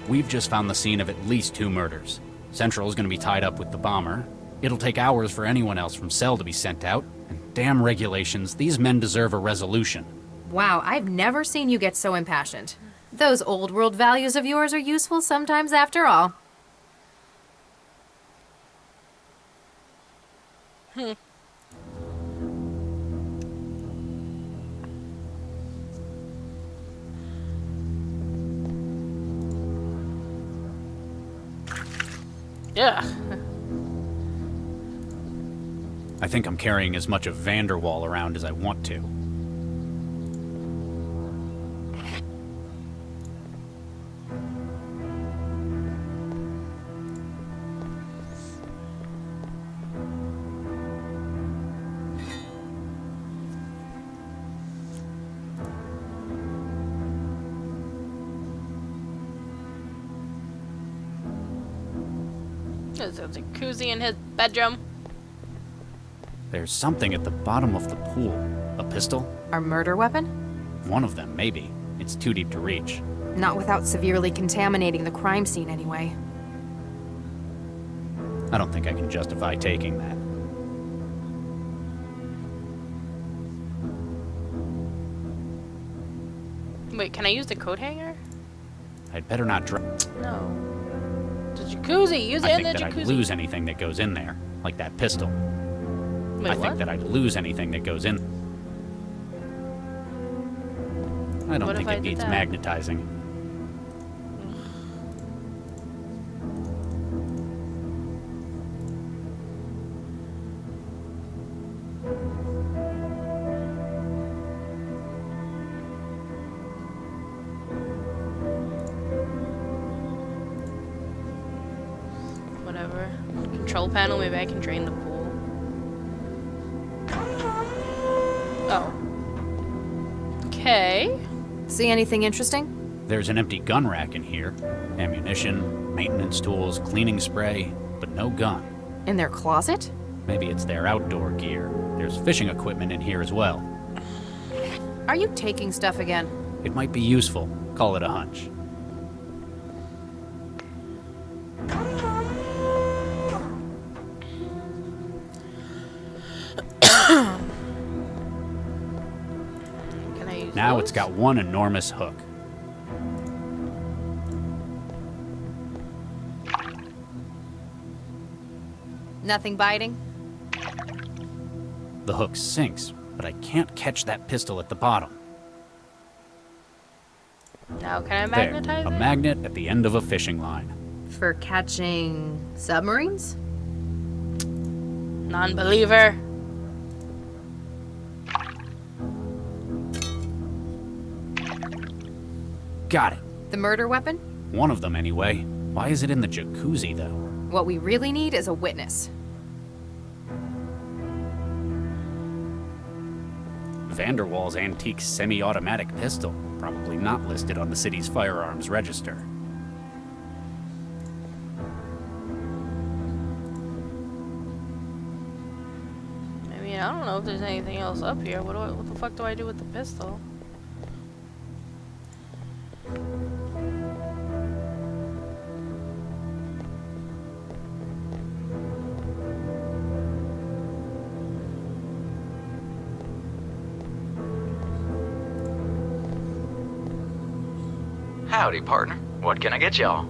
We've just found the scene of at least 2 murders. Central's gonna be tied up with the bomber. It'll take hours for anyone else from Cell to be sent out. And damn regulations, these men deserve a resolution. Wow, I've never seen you get so impassioned. Those old world values of yours are useful sometimes after all. Yeah. I think I'm carrying as much of Vanderwall around as I want to. There's a jacuzzi in his bedroom. There's something at the bottom of the pool. A pistol? Our murder weapon? One of them, maybe. It's too deep to reach. Not without severely contaminating the crime scene anyway. I don't think I can justify taking that. Wait, can I use the coat hanger? I'd better not drop. No. The jacuzzi. Use it I in think the that jacuzzi. I'd lose anything that goes in there, like that pistol. Wait, I think that I'd lose anything that goes in. I don't What think if I it did needs that? magnetizing. Whatever. Control panel. Maybe I can drain the pool. Oh. Okay. See anything interesting? There's an empty gun rack in here. Ammunition, maintenance tools, cleaning spray, but no gun. In their closet? Maybe it's their outdoor gear. There's fishing equipment in here as well. Are you taking stuff again? It might be useful. Call it a hunch. Can I use Now those? it's got one enormous hook. Nothing biting? The hook sinks, but I can't catch that pistol at the bottom. Now can I There, magnetize a it? magnet at the end of a fishing line. For catching submarines? Non-believer. Got it. The murder weapon? One of them, anyway. Why is it in the jacuzzi, though? What we really need is a witness. Vanderwall's antique semi-automatic pistol. Probably not listed on the city's firearms register. I mean, I don't know if there's anything else up here. What the fuck do I do with the pistol? Howdy, partner. What can I get y'all?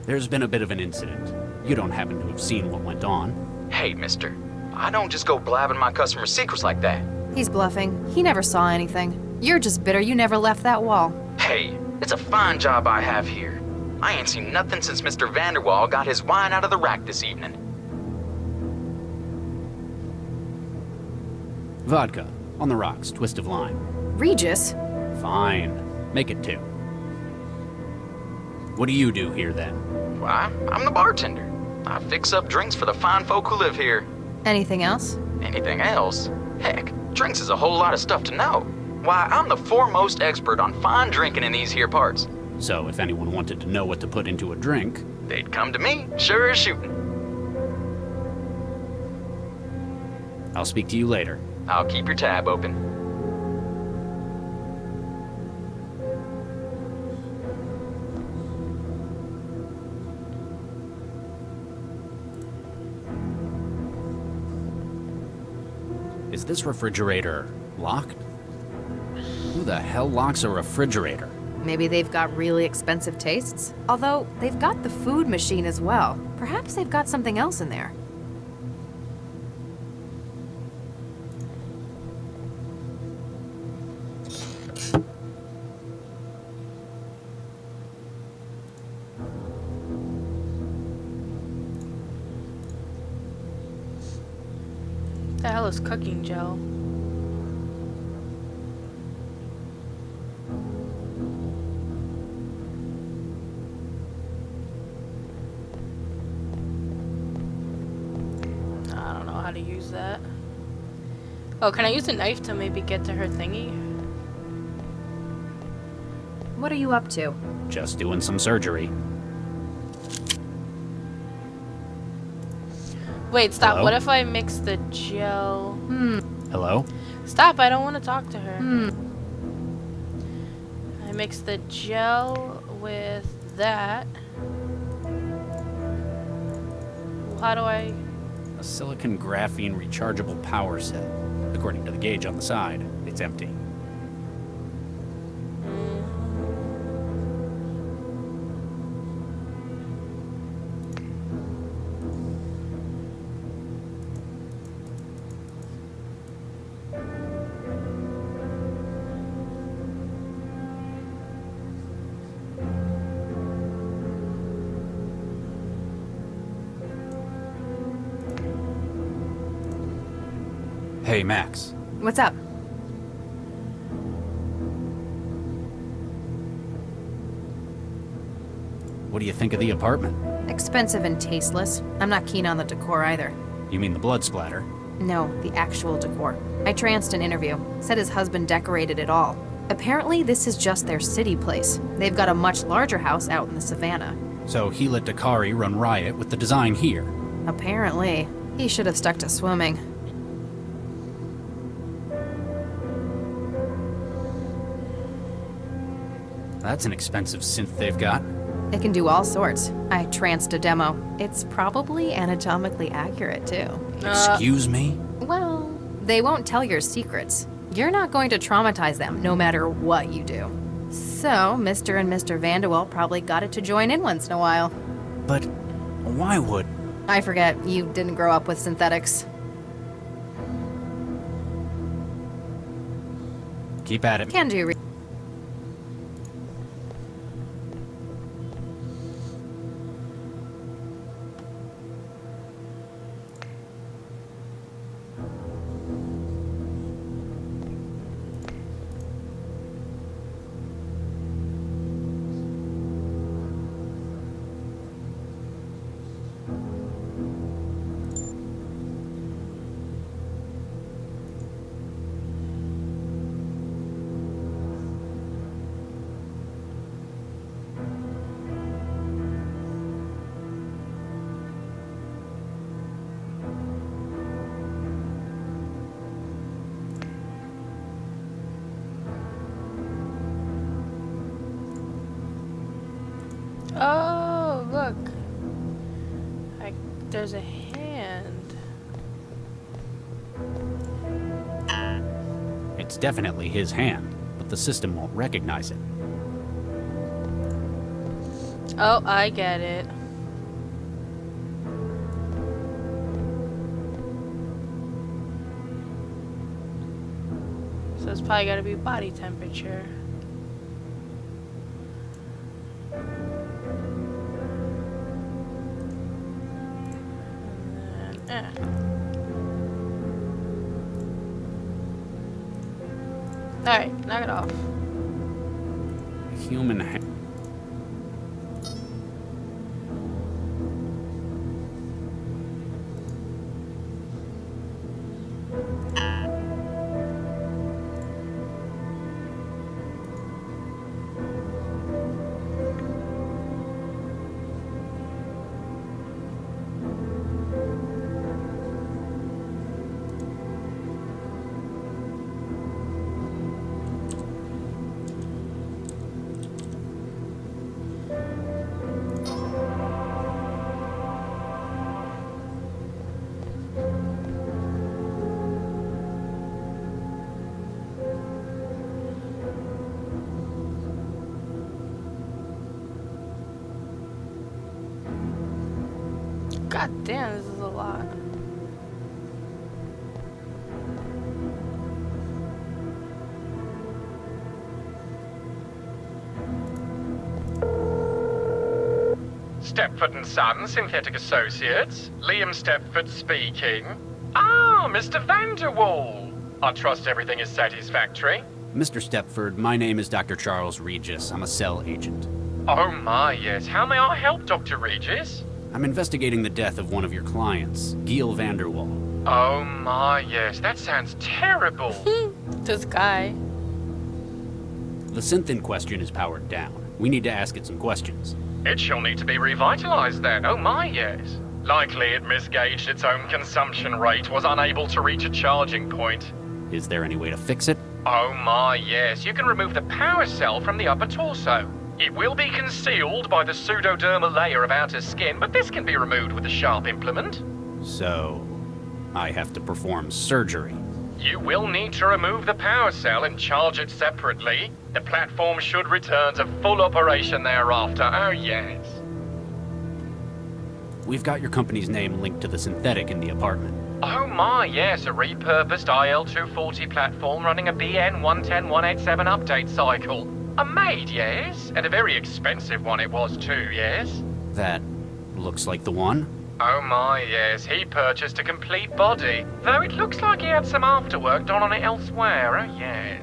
There's been a bit of an incident. You don't happen to have seen what went on. Hey, mister. I don't just go blabbing my customers' secrets like that. He's bluffing. He never saw anything. You're just bitter you never left that wall. Hey, it's a fine job I have here. I ain't seen nothing since Mr. Vanderwall got his wine out of the rack this evening. Vodka. On the rocks, twist of lime. Regis? Fine. Make it 2. What do you do here, then? Why, I'm the bartender. I fix up drinks for the fine folk who live here. Anything else? Anything else? Heck, drinks is a whole lot of stuff to know. Why, I'm the foremost expert on fine drinking in these here parts. So, if anyone wanted to know what to put into a drink... They'd come to me, sure as shooting. I'll speak to you later. I'll keep your tab open. Is this refrigerator locked? Who the hell locks a refrigerator? Maybe they've got really expensive tastes? Although, they've got the food machine as well. Perhaps they've got something else in there. What the hell is cooking gel? I don't know how to use that. Oh, can I use a knife to maybe get to her thingy? What are you up to? Just doing some surgery. Wait, stop. Hello? What if I mix the gel? Hello? Stop, I don't want to talk to her. I mix the gel with that. How do I... A silicon graphene rechargeable power set. According to the gauge on the side, it's empty. Hey, Max. What's up? What do you think of the apartment? Expensive and tasteless. I'm not keen on the decor either. You mean the blood splatter? No, the actual decor. I tranced an interview. Said his husband decorated it all. Apparently, this is just their city place. They've got a much larger house out in the savannah. So he let Dakari run riot with the design here. Apparently. He should have stuck to swimming. That's an expensive synth they've got. It can do all sorts. I tranced a demo. It's probably anatomically accurate, too. Excuse me? Well, they won't tell your secrets. You're not going to traumatize them, no matter what you do. So, Mr. and Mr. Vanderwell probably got it to join in once in a while. But why would... I forget, you didn't grow up with synthetics. Keep at it. Can do. Oh, look. There's a hand. It's definitely his hand, but the system won't recognize it. Oh, I get it. So it's probably gotta be body temperature. Alright, knock it off. Human hand. God damn, this is a lot. Stepford & Son, Synthetic Associates. Liam Stepford speaking. Ah, Mr. Vanderwall. I trust everything is satisfactory. Mr. Stepford, my name is Dr. Charles Regis. I'm a cell agent. Oh my, yes. How may I help, Dr. Regis? I'm investigating the death of one of your clients, Gil Vanderwall. Oh my, yes. That sounds terrible. This guy. The synth in question is powered down. We need to ask it some questions. It shall need to be revitalized then, oh my yes. Likely it misgauged its own consumption rate, was unable to reach a charging point. Is there any way to fix it? Oh my yes, you can remove the power cell from the upper torso. It will be concealed by the pseudodermal layer of outer skin, but this can be removed with a sharp implement. So, I have to perform surgery. You will need to remove the power cell and charge it separately. The platform should return to full operation thereafter, oh yes. We've got your company's name linked to the synthetic in the apartment. Oh my, yes, a repurposed IL-240 platform running a BN110187 update cycle. A maid, yes, and a very expensive one it was too, yes. That looks like the one. Oh my, yes, he purchased a complete body, though it looks like he had some afterwork done on it elsewhere, oh yes.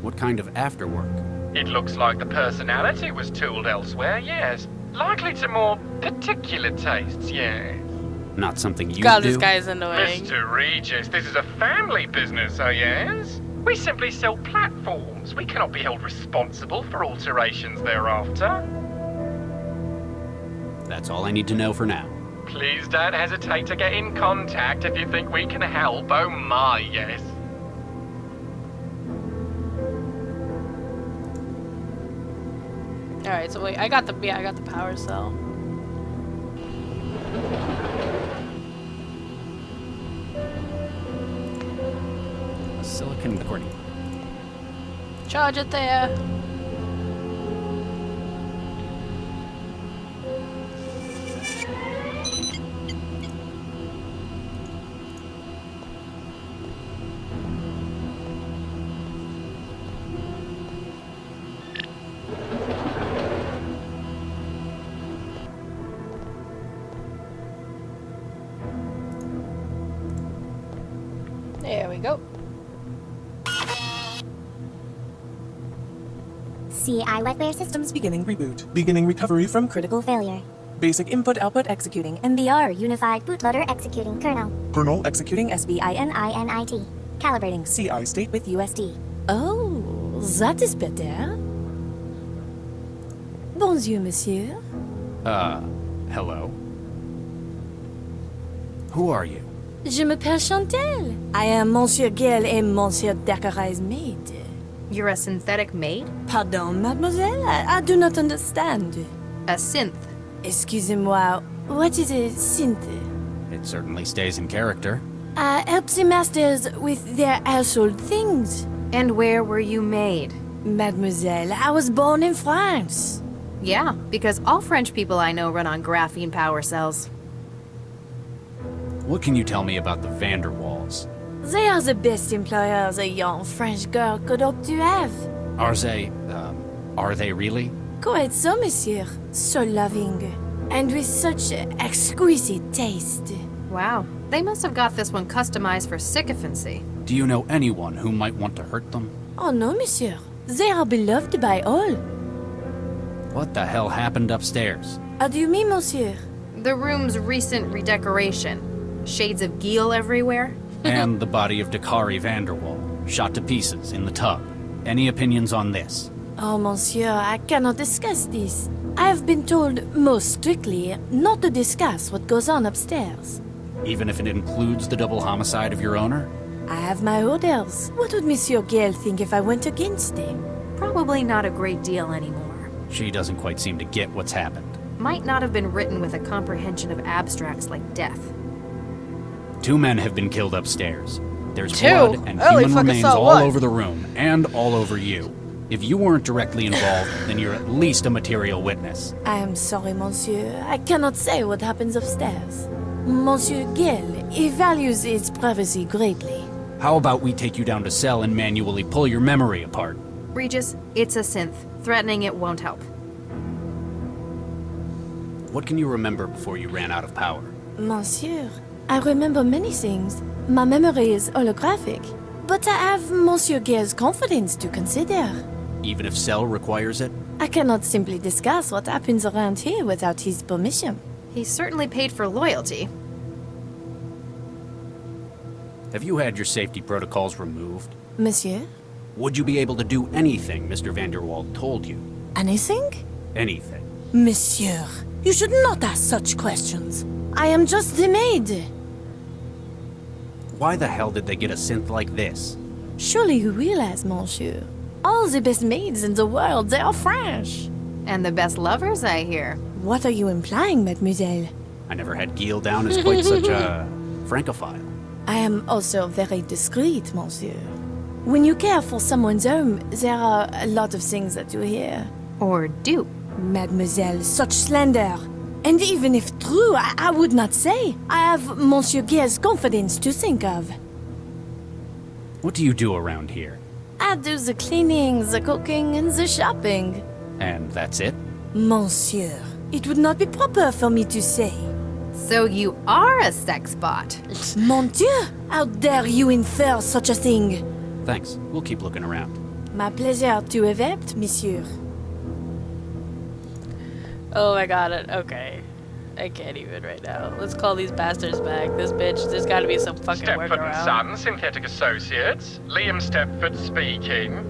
What kind of afterwork? It looks like the personality was tooled elsewhere, yes. Likely to more particular tastes, yes. Not something you God, do? this guy is annoying. Mr. Regis, this is a family business, oh yes? We simply sell platforms. We cannot be held responsible for alterations thereafter. That's all I need to know for now. Please don't hesitate to get in contact if you think we can help, oh my, yes. Alright, so wait, I got the power cell. Silicon recording. Charge it there. There we go. CI wetware systems beginning reboot. Beginning recovery from critical failure. Basic input-output executing. NBR unified bootloader executing kernel. Kernel executing SBININIT. Calibrating CI state with USD. Oh, that is better. Bonjour, monsieur. Hello? Who are you? Je m'appelle Chantal. I am Monsieur Gale et Monsieur Dacqueray's maid. You're a synthetic maid? Pardon, mademoiselle? I do not understand. A synth. Excusez-moi, what is a synth? It certainly stays in character. I help the masters with their household things. And where were you made? Mademoiselle, I was born in France. Yeah, because all French people I know run on graphene power cells. What can you tell me about the Vanderwalls? They are the best employers a young French girl could hope to have. Are they really? Quite so, monsieur. So loving. And with such exquisite taste. Wow, they must have got this one customized for sycophancy. Do you know anyone who might want to hurt them? Oh no, monsieur. They are beloved by all. What the hell happened upstairs? How do you mean, monsieur? The room's recent redecoration. Shades of Geel everywhere. And the body of Dakari Vanderwall, shot to pieces in the tub. Any opinions on this? Oh, monsieur, I cannot discuss this. I have been told, most strictly, not to discuss what goes on upstairs. Even if it includes the double homicide of your owner? I have my orders. What would Monsieur Gale think if I went against him? Probably not a great deal anymore. She doesn't quite seem to get what's happened. Might not have been written with a comprehension of abstracts like death. 2 men have been killed upstairs. There's Two? blood and Holy human fucking remains so all what? over the room, and all over you. If you weren't directly involved, then you're at least a material witness. I am sorry, monsieur. I cannot say what happens upstairs. Monsieur Gale, he values his privacy greatly. How about we take you down to cell and manually pull your memory apart? Regis, it's a synth. Threatening it won't help. What can you remember before you ran out of power? Monsieur, I remember many things. My memory is holographic. But I have Monsieur Gale's confidence to consider. Even if cell requires it? I cannot simply discuss what happens around here without his permission. He certainly paid for loyalty. Have you had your safety protocols removed? Monsieur, Would you be able to do anything Mr. Vanderwald told you? Anything? Anything. Monsieur, you should not ask such questions. I am just the maid. Why the hell did they get a synth like this? Surely you realize, monsieur. All the best maids in the world, they are French. And the best lovers, I hear. What are you implying, mademoiselle? I never had Gil down as quite such a francophile. I am also very discreet, monsieur. When you care for someone's home, there are a lot of things that you hear. Or do. Mademoiselle, such slander. And even if true, I would not say. I have Monsieur Gil's confidence to think of. What do you do around here? I do the cleaning, the cooking, and the shopping. And that's it? Monsieur, it would not be proper for me to say. So you are a sex bot. Mon Dieu! How dare you infer such a thing? Thanks. We'll keep looking around. My pleasure to have helped, monsieur. Oh my god, okay. I can't even right now. Let's call these bastards back. This bitch, there's gotta be some fucking Stepford workaround. and Son, Synthetic Associates. Liam Stepford speaking.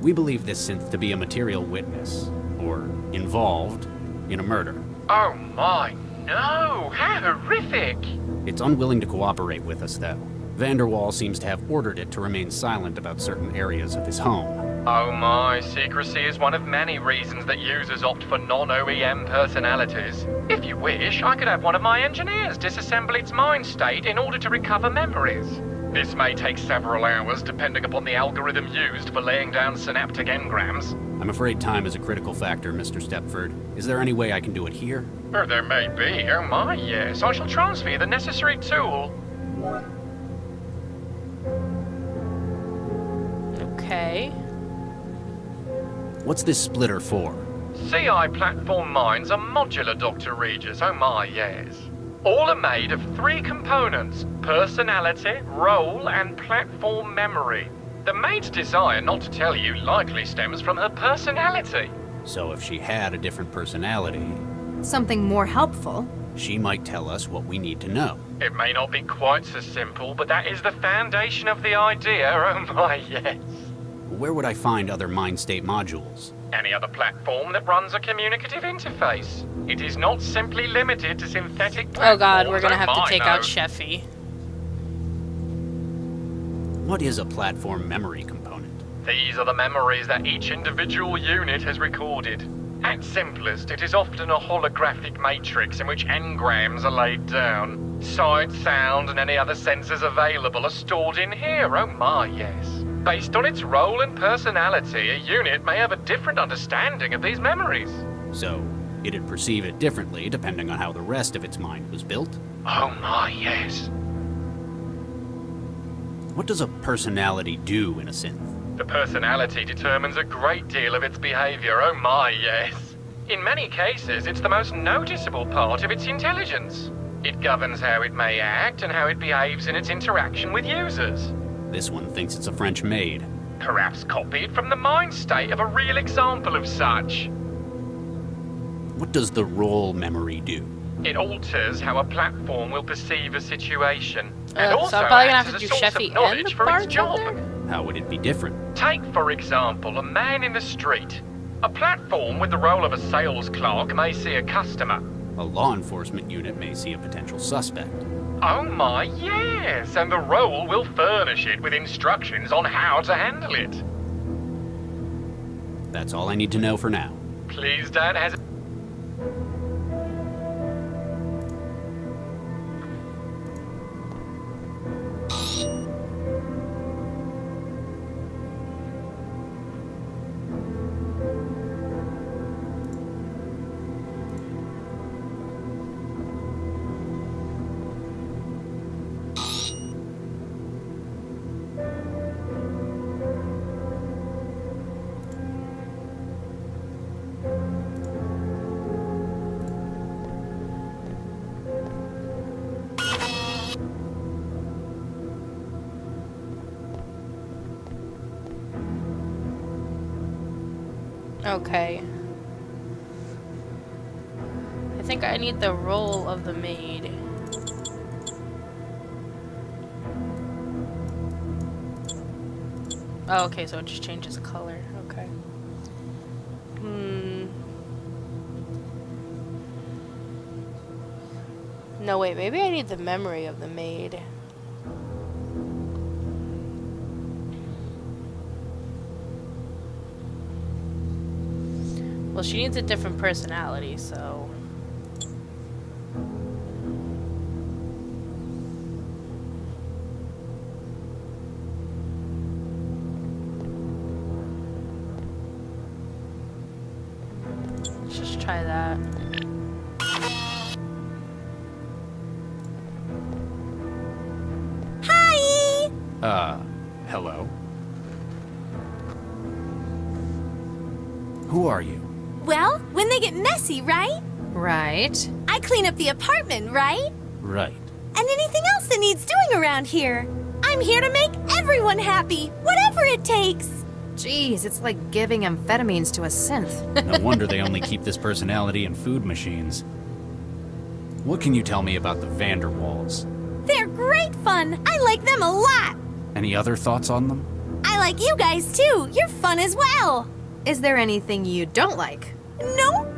We believe this synth to be a material witness, or involved, in a murder. Oh my, no! How horrific! It's unwilling to cooperate with us, though. Vanderwall seems to have ordered it to remain silent about certain areas of his home. Oh my, secrecy is one of many reasons that users opt for non-OEM personalities. If you wish, I could have one of my engineers disassemble its mind state in order to recover memories. This may take several hours depending upon the algorithm used for laying down synaptic engrams. I'm afraid time is a critical factor, Mr. Stepford. Is there any way I can do it here? Oh, there may be. Oh my, yes. I shall transfer you the necessary tool. Okay. What's this splitter for? CI platform minds are modular, Dr. Regis. Oh my, yes. All are made of 3 components: personality, role, and platform memory. The maid's desire not to tell you likely stems from her personality. So if she had a different personality... Something more helpful. She might tell us what we need to know. It may not be quite so simple, but that is the foundation of the idea. Oh my, yes. Where would I find other mind state modules? Any other platform that runs a communicative interface. It is not simply limited to synthetic platforms. Oh god, we're gonna have to my take out note. Sheffy. What is a platform memory component? These are the memories that each individual unit has recorded. At simplest, it is often a holographic matrix in which engrams are laid down. Sight, sound, and any other sensors available are stored in here. Oh my, yes. Based on its role and personality, a unit may have a different understanding of these memories. So, it'd perceive it differently depending on how the rest of its mind was built? Oh my, yes. What does a personality do in a synth? The personality determines a great deal of its behavior. Oh my, yes. In many cases, it's the most noticeable part of its intelligence. It governs how it may act and how it behaves in its interaction with users. This one thinks it's a French maid. Perhaps copied from the mind state of a real example of such. What does the role memory do? It alters how a platform will perceive a situation, and So also I'm probably gonna acts have as to a do source Sheffy of knowledge and the for its job. bartender? How would it be different? Take, for example, a man in the street. A platform with the role of a sales clerk may see a customer. A law enforcement unit may see a potential suspect. Oh my, yes, and the role will furnish it with instructions on how to handle it. That's all I need to know for now. Please don't hesitate. Okay. I think I need the role of the maid. Oh, okay, so it just changes color. Okay. No, wait, maybe I need the memory of the maid. Well, she needs a different personality, so... let's just try that. Hello? Who are you? Well, when they get messy, right? Right. I clean up the apartment, right? Right. And anything else that needs doing around here. I'm here to make everyone happy, whatever it takes. Jeez, it's like giving amphetamines to a synth. No wonder they only keep this personality in food machines. What can you tell me about the Vanderwalls? They're great fun. I like them a lot. Any other thoughts on them? I like you guys too. You're fun as well. Is there anything you don't like? Nope.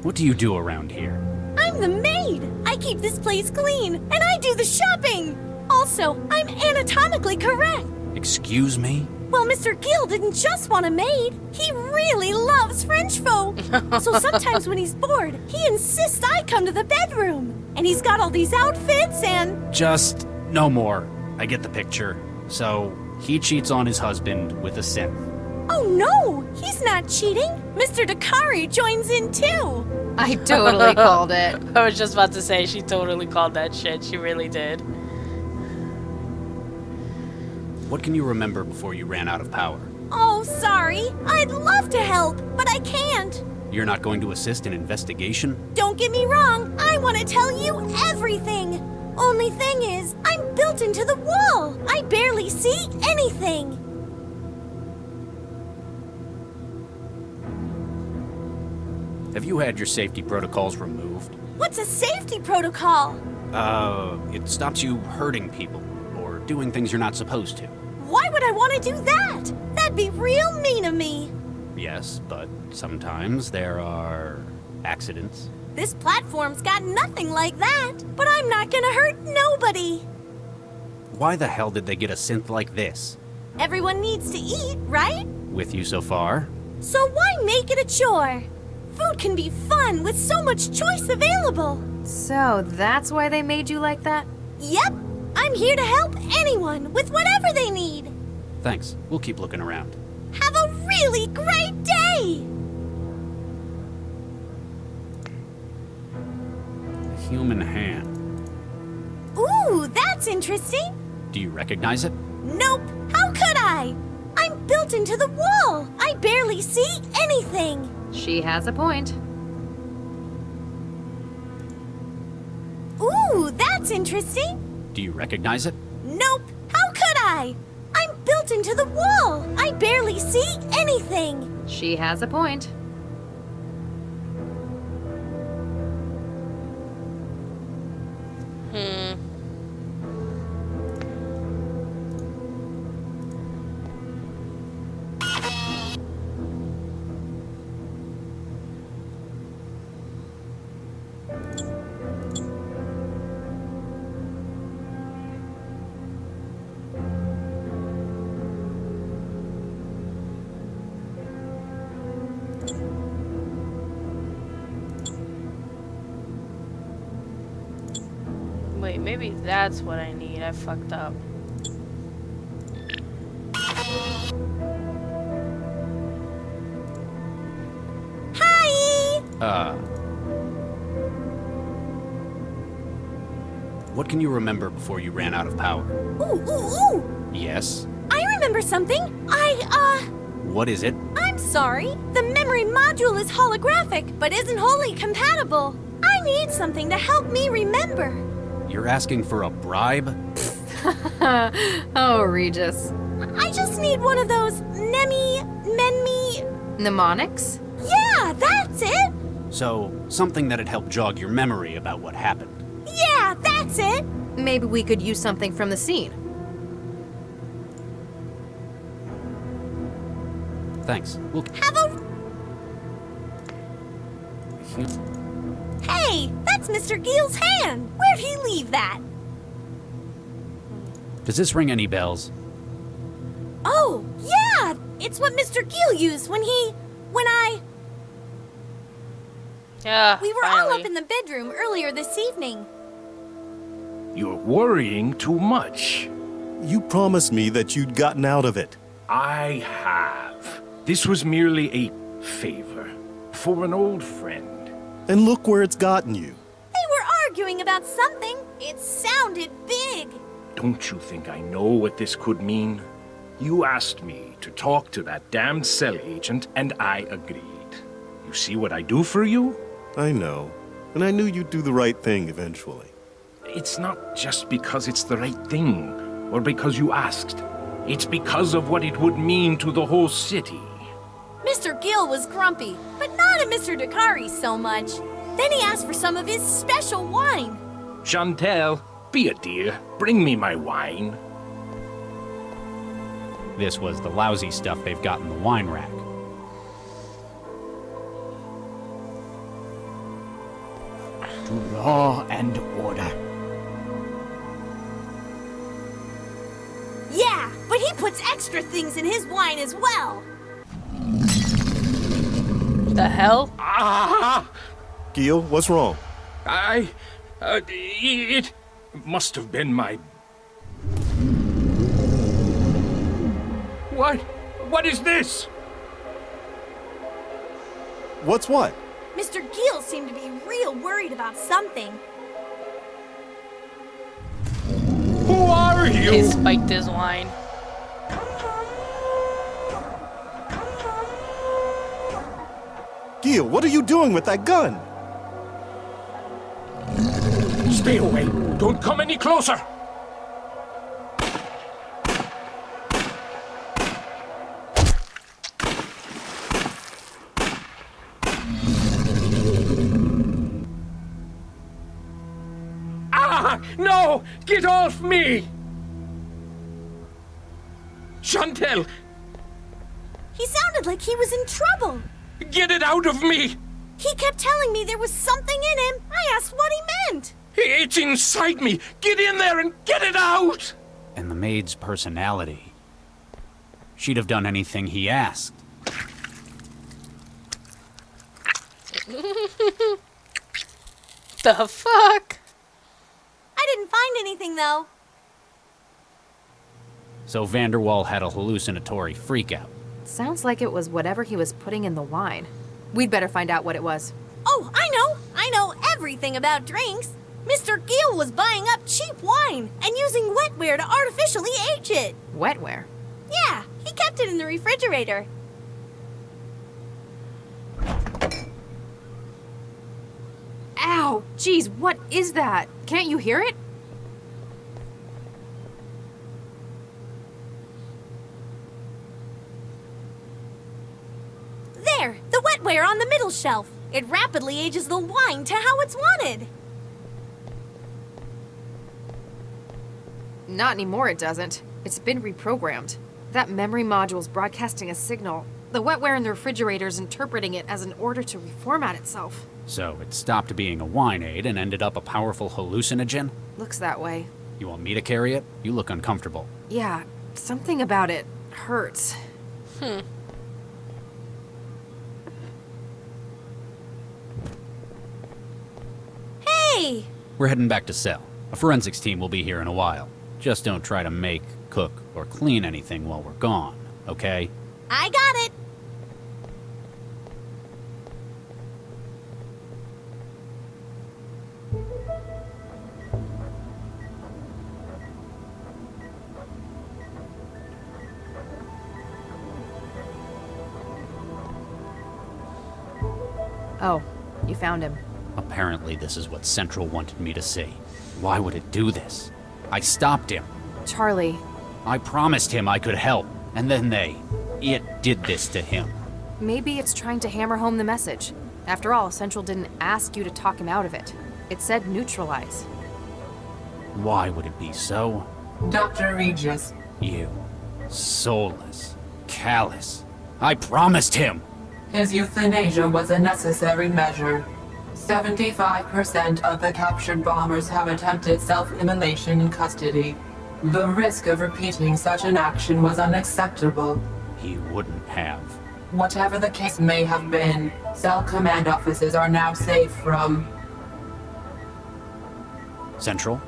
What do you do around here? I'm the maid. I keep this place clean, and I do the shopping. Also, I'm anatomically correct. Excuse me? Well, Mr. Gill didn't just want a maid. He really loves French folk. So sometimes when he's bored, he insists I come to the bedroom. And he's got all these outfits and... Just no more. I get the picture. So, he cheats on his husband with a synth. Oh no, he's not cheating. Mr. Dakari joins in too. I totally called it. I was just about to say, she totally called that shit. She really did. What can you remember before you ran out of power? Oh, sorry. I'd love to help, but I can't. You're not going to assist in investigation? Don't get me wrong. I want to tell you everything. Only thing is, I'm built into the wall. I barely see anything. Have you had your safety protocols removed? What's a safety protocol? It stops you hurting people or doing things you're not supposed to. Why would I want to do that? That'd be real mean of me. Yes, but sometimes there are accidents. This platform's got nothing like that, but I'm not gonna hurt nobody. Why the hell did they get a synth like this? Everyone needs to eat, right? With you so far? So why make it a chore? Food can be fun with so much choice available. So that's why they made you like that? Yep. I'm here to help anyone with whatever they need. Thanks. We'll keep looking around. Have a really great day! A human hand. Ooh, that's interesting. Do you recognize it? Nope. How could I? I'm built into the wall. I barely see anything. She has a point. Ooh, that's interesting. Do you recognize it? Nope. How could I? I'm built into the wall. I barely see anything. She has a point. Wait, maybe that's what I need. I fucked up. Hi! What can you remember before you ran out of power? Ooh. Yes? I remember something. What is it? I'm sorry. The memory module is holographic, but isn't wholly compatible. I need something to help me remember. You're asking for a bribe? Oh, Regis. I just need one of those Mnemonics? Yeah, that's it! So, something that'd help jog your memory about what happened. Yeah, that's it! Maybe we could use something from the scene. Thanks. We'll... Have a... Hey, that's Mr. Giel's hand! Where'd he leave that? Does this ring any bells? Oh, yeah! It's what Mr. Giel used when I... Yeah, We were all up in the bedroom earlier this evening. You're worrying too much. You promised me that you'd gotten out of it. I have. This was merely a favor for an old friend. And look where it's gotten you. They were arguing about something. It sounded big. Don't you think I know what this could mean? You asked me to talk to that damned cell agent, and I agreed. You see what I do for you? I know. And I knew you'd do the right thing eventually. It's not just because it's the right thing, or because you asked. It's because of what it would mean to the whole city. Mr. Giel was grumpy, but not at Mr. Dakari so much. Then he asked for some of his special wine. Chantel, be a dear. Bring me my wine. This was the lousy stuff they've got in the wine rack. To law and order. Yeah, but he puts extra things in his wine as well. The hell? Ah! Giel, what's wrong? It must have been my... What is this? What's what? Mr. Giel seemed to be real worried about something. Who are you? He spiked his wine. Giel, what are you doing with that gun? Stay away. Don't come any closer. Ah! No! Get off me! Chantel! He sounded like he was in trouble. Get it out of me! He kept telling me there was something in him. I asked what he meant. It's inside me! Get in there and get it out! And the maid's personality. She'd have done anything he asked. The fuck? I didn't find anything, though. So Vanderwall had a hallucinatory freakout. Sounds like it was whatever he was putting in the wine. We'd better find out what it was. Oh, I know everything about drinks. Mr. Giel was buying up cheap wine and using wetware to artificially age it. Wetware? Yeah, he kept it in the refrigerator. Ow! Geez, what is that? Can't you hear it? There, the wetware on the middle shelf. It rapidly ages the wine to how it's wanted. Not anymore, it doesn't. It's been reprogrammed. That memory module's broadcasting a signal. The wetware in the refrigerator's interpreting it as an order to reformat itself. So it stopped being a wine aid and ended up a powerful hallucinogen? Looks that way. You want me to carry it? You look uncomfortable. Yeah, something about it hurts. Hey! We're heading back to cell. A forensics team will be here in a while. Just don't try to make, cook, or clean anything while we're gone, okay? I got it! Oh, you found him. Apparently this is what Central wanted me to see. Why would it do this? I stopped him. Charlie. I promised him I could help, and then it did this to him. Maybe it's trying to hammer home the message. After all, Central didn't ask you to talk him out of it. It said neutralize. Why would it be so? Dr. Regis. You. Soulless. Callous. I promised him! His euthanasia was a necessary measure. 75% of the captured bombers have attempted self-immolation in custody. The risk of repeating such an action was unacceptable. He wouldn't have. Whatever the case may have been, cell command offices are now safe from... Central?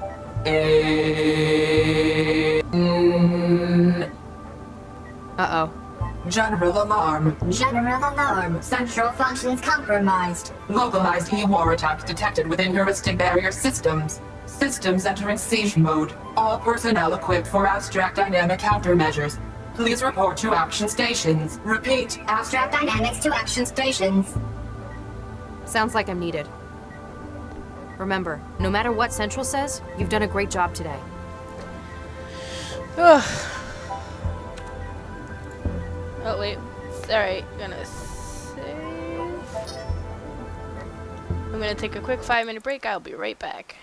Uh-oh. General alarm. General alarm. Central functions compromised. Localized E-war attacks detected within heuristic barrier systems. Systems entering siege mode. All personnel equipped for abstract dynamic countermeasures. Please report to action stations. Repeat. Abstract dynamics to action stations. Sounds like I'm needed. Remember, no matter what Central says, you've done a great job today. Oh, wait. Alright, gonna save. I'm gonna take a quick 5-minute break. I'll be right back.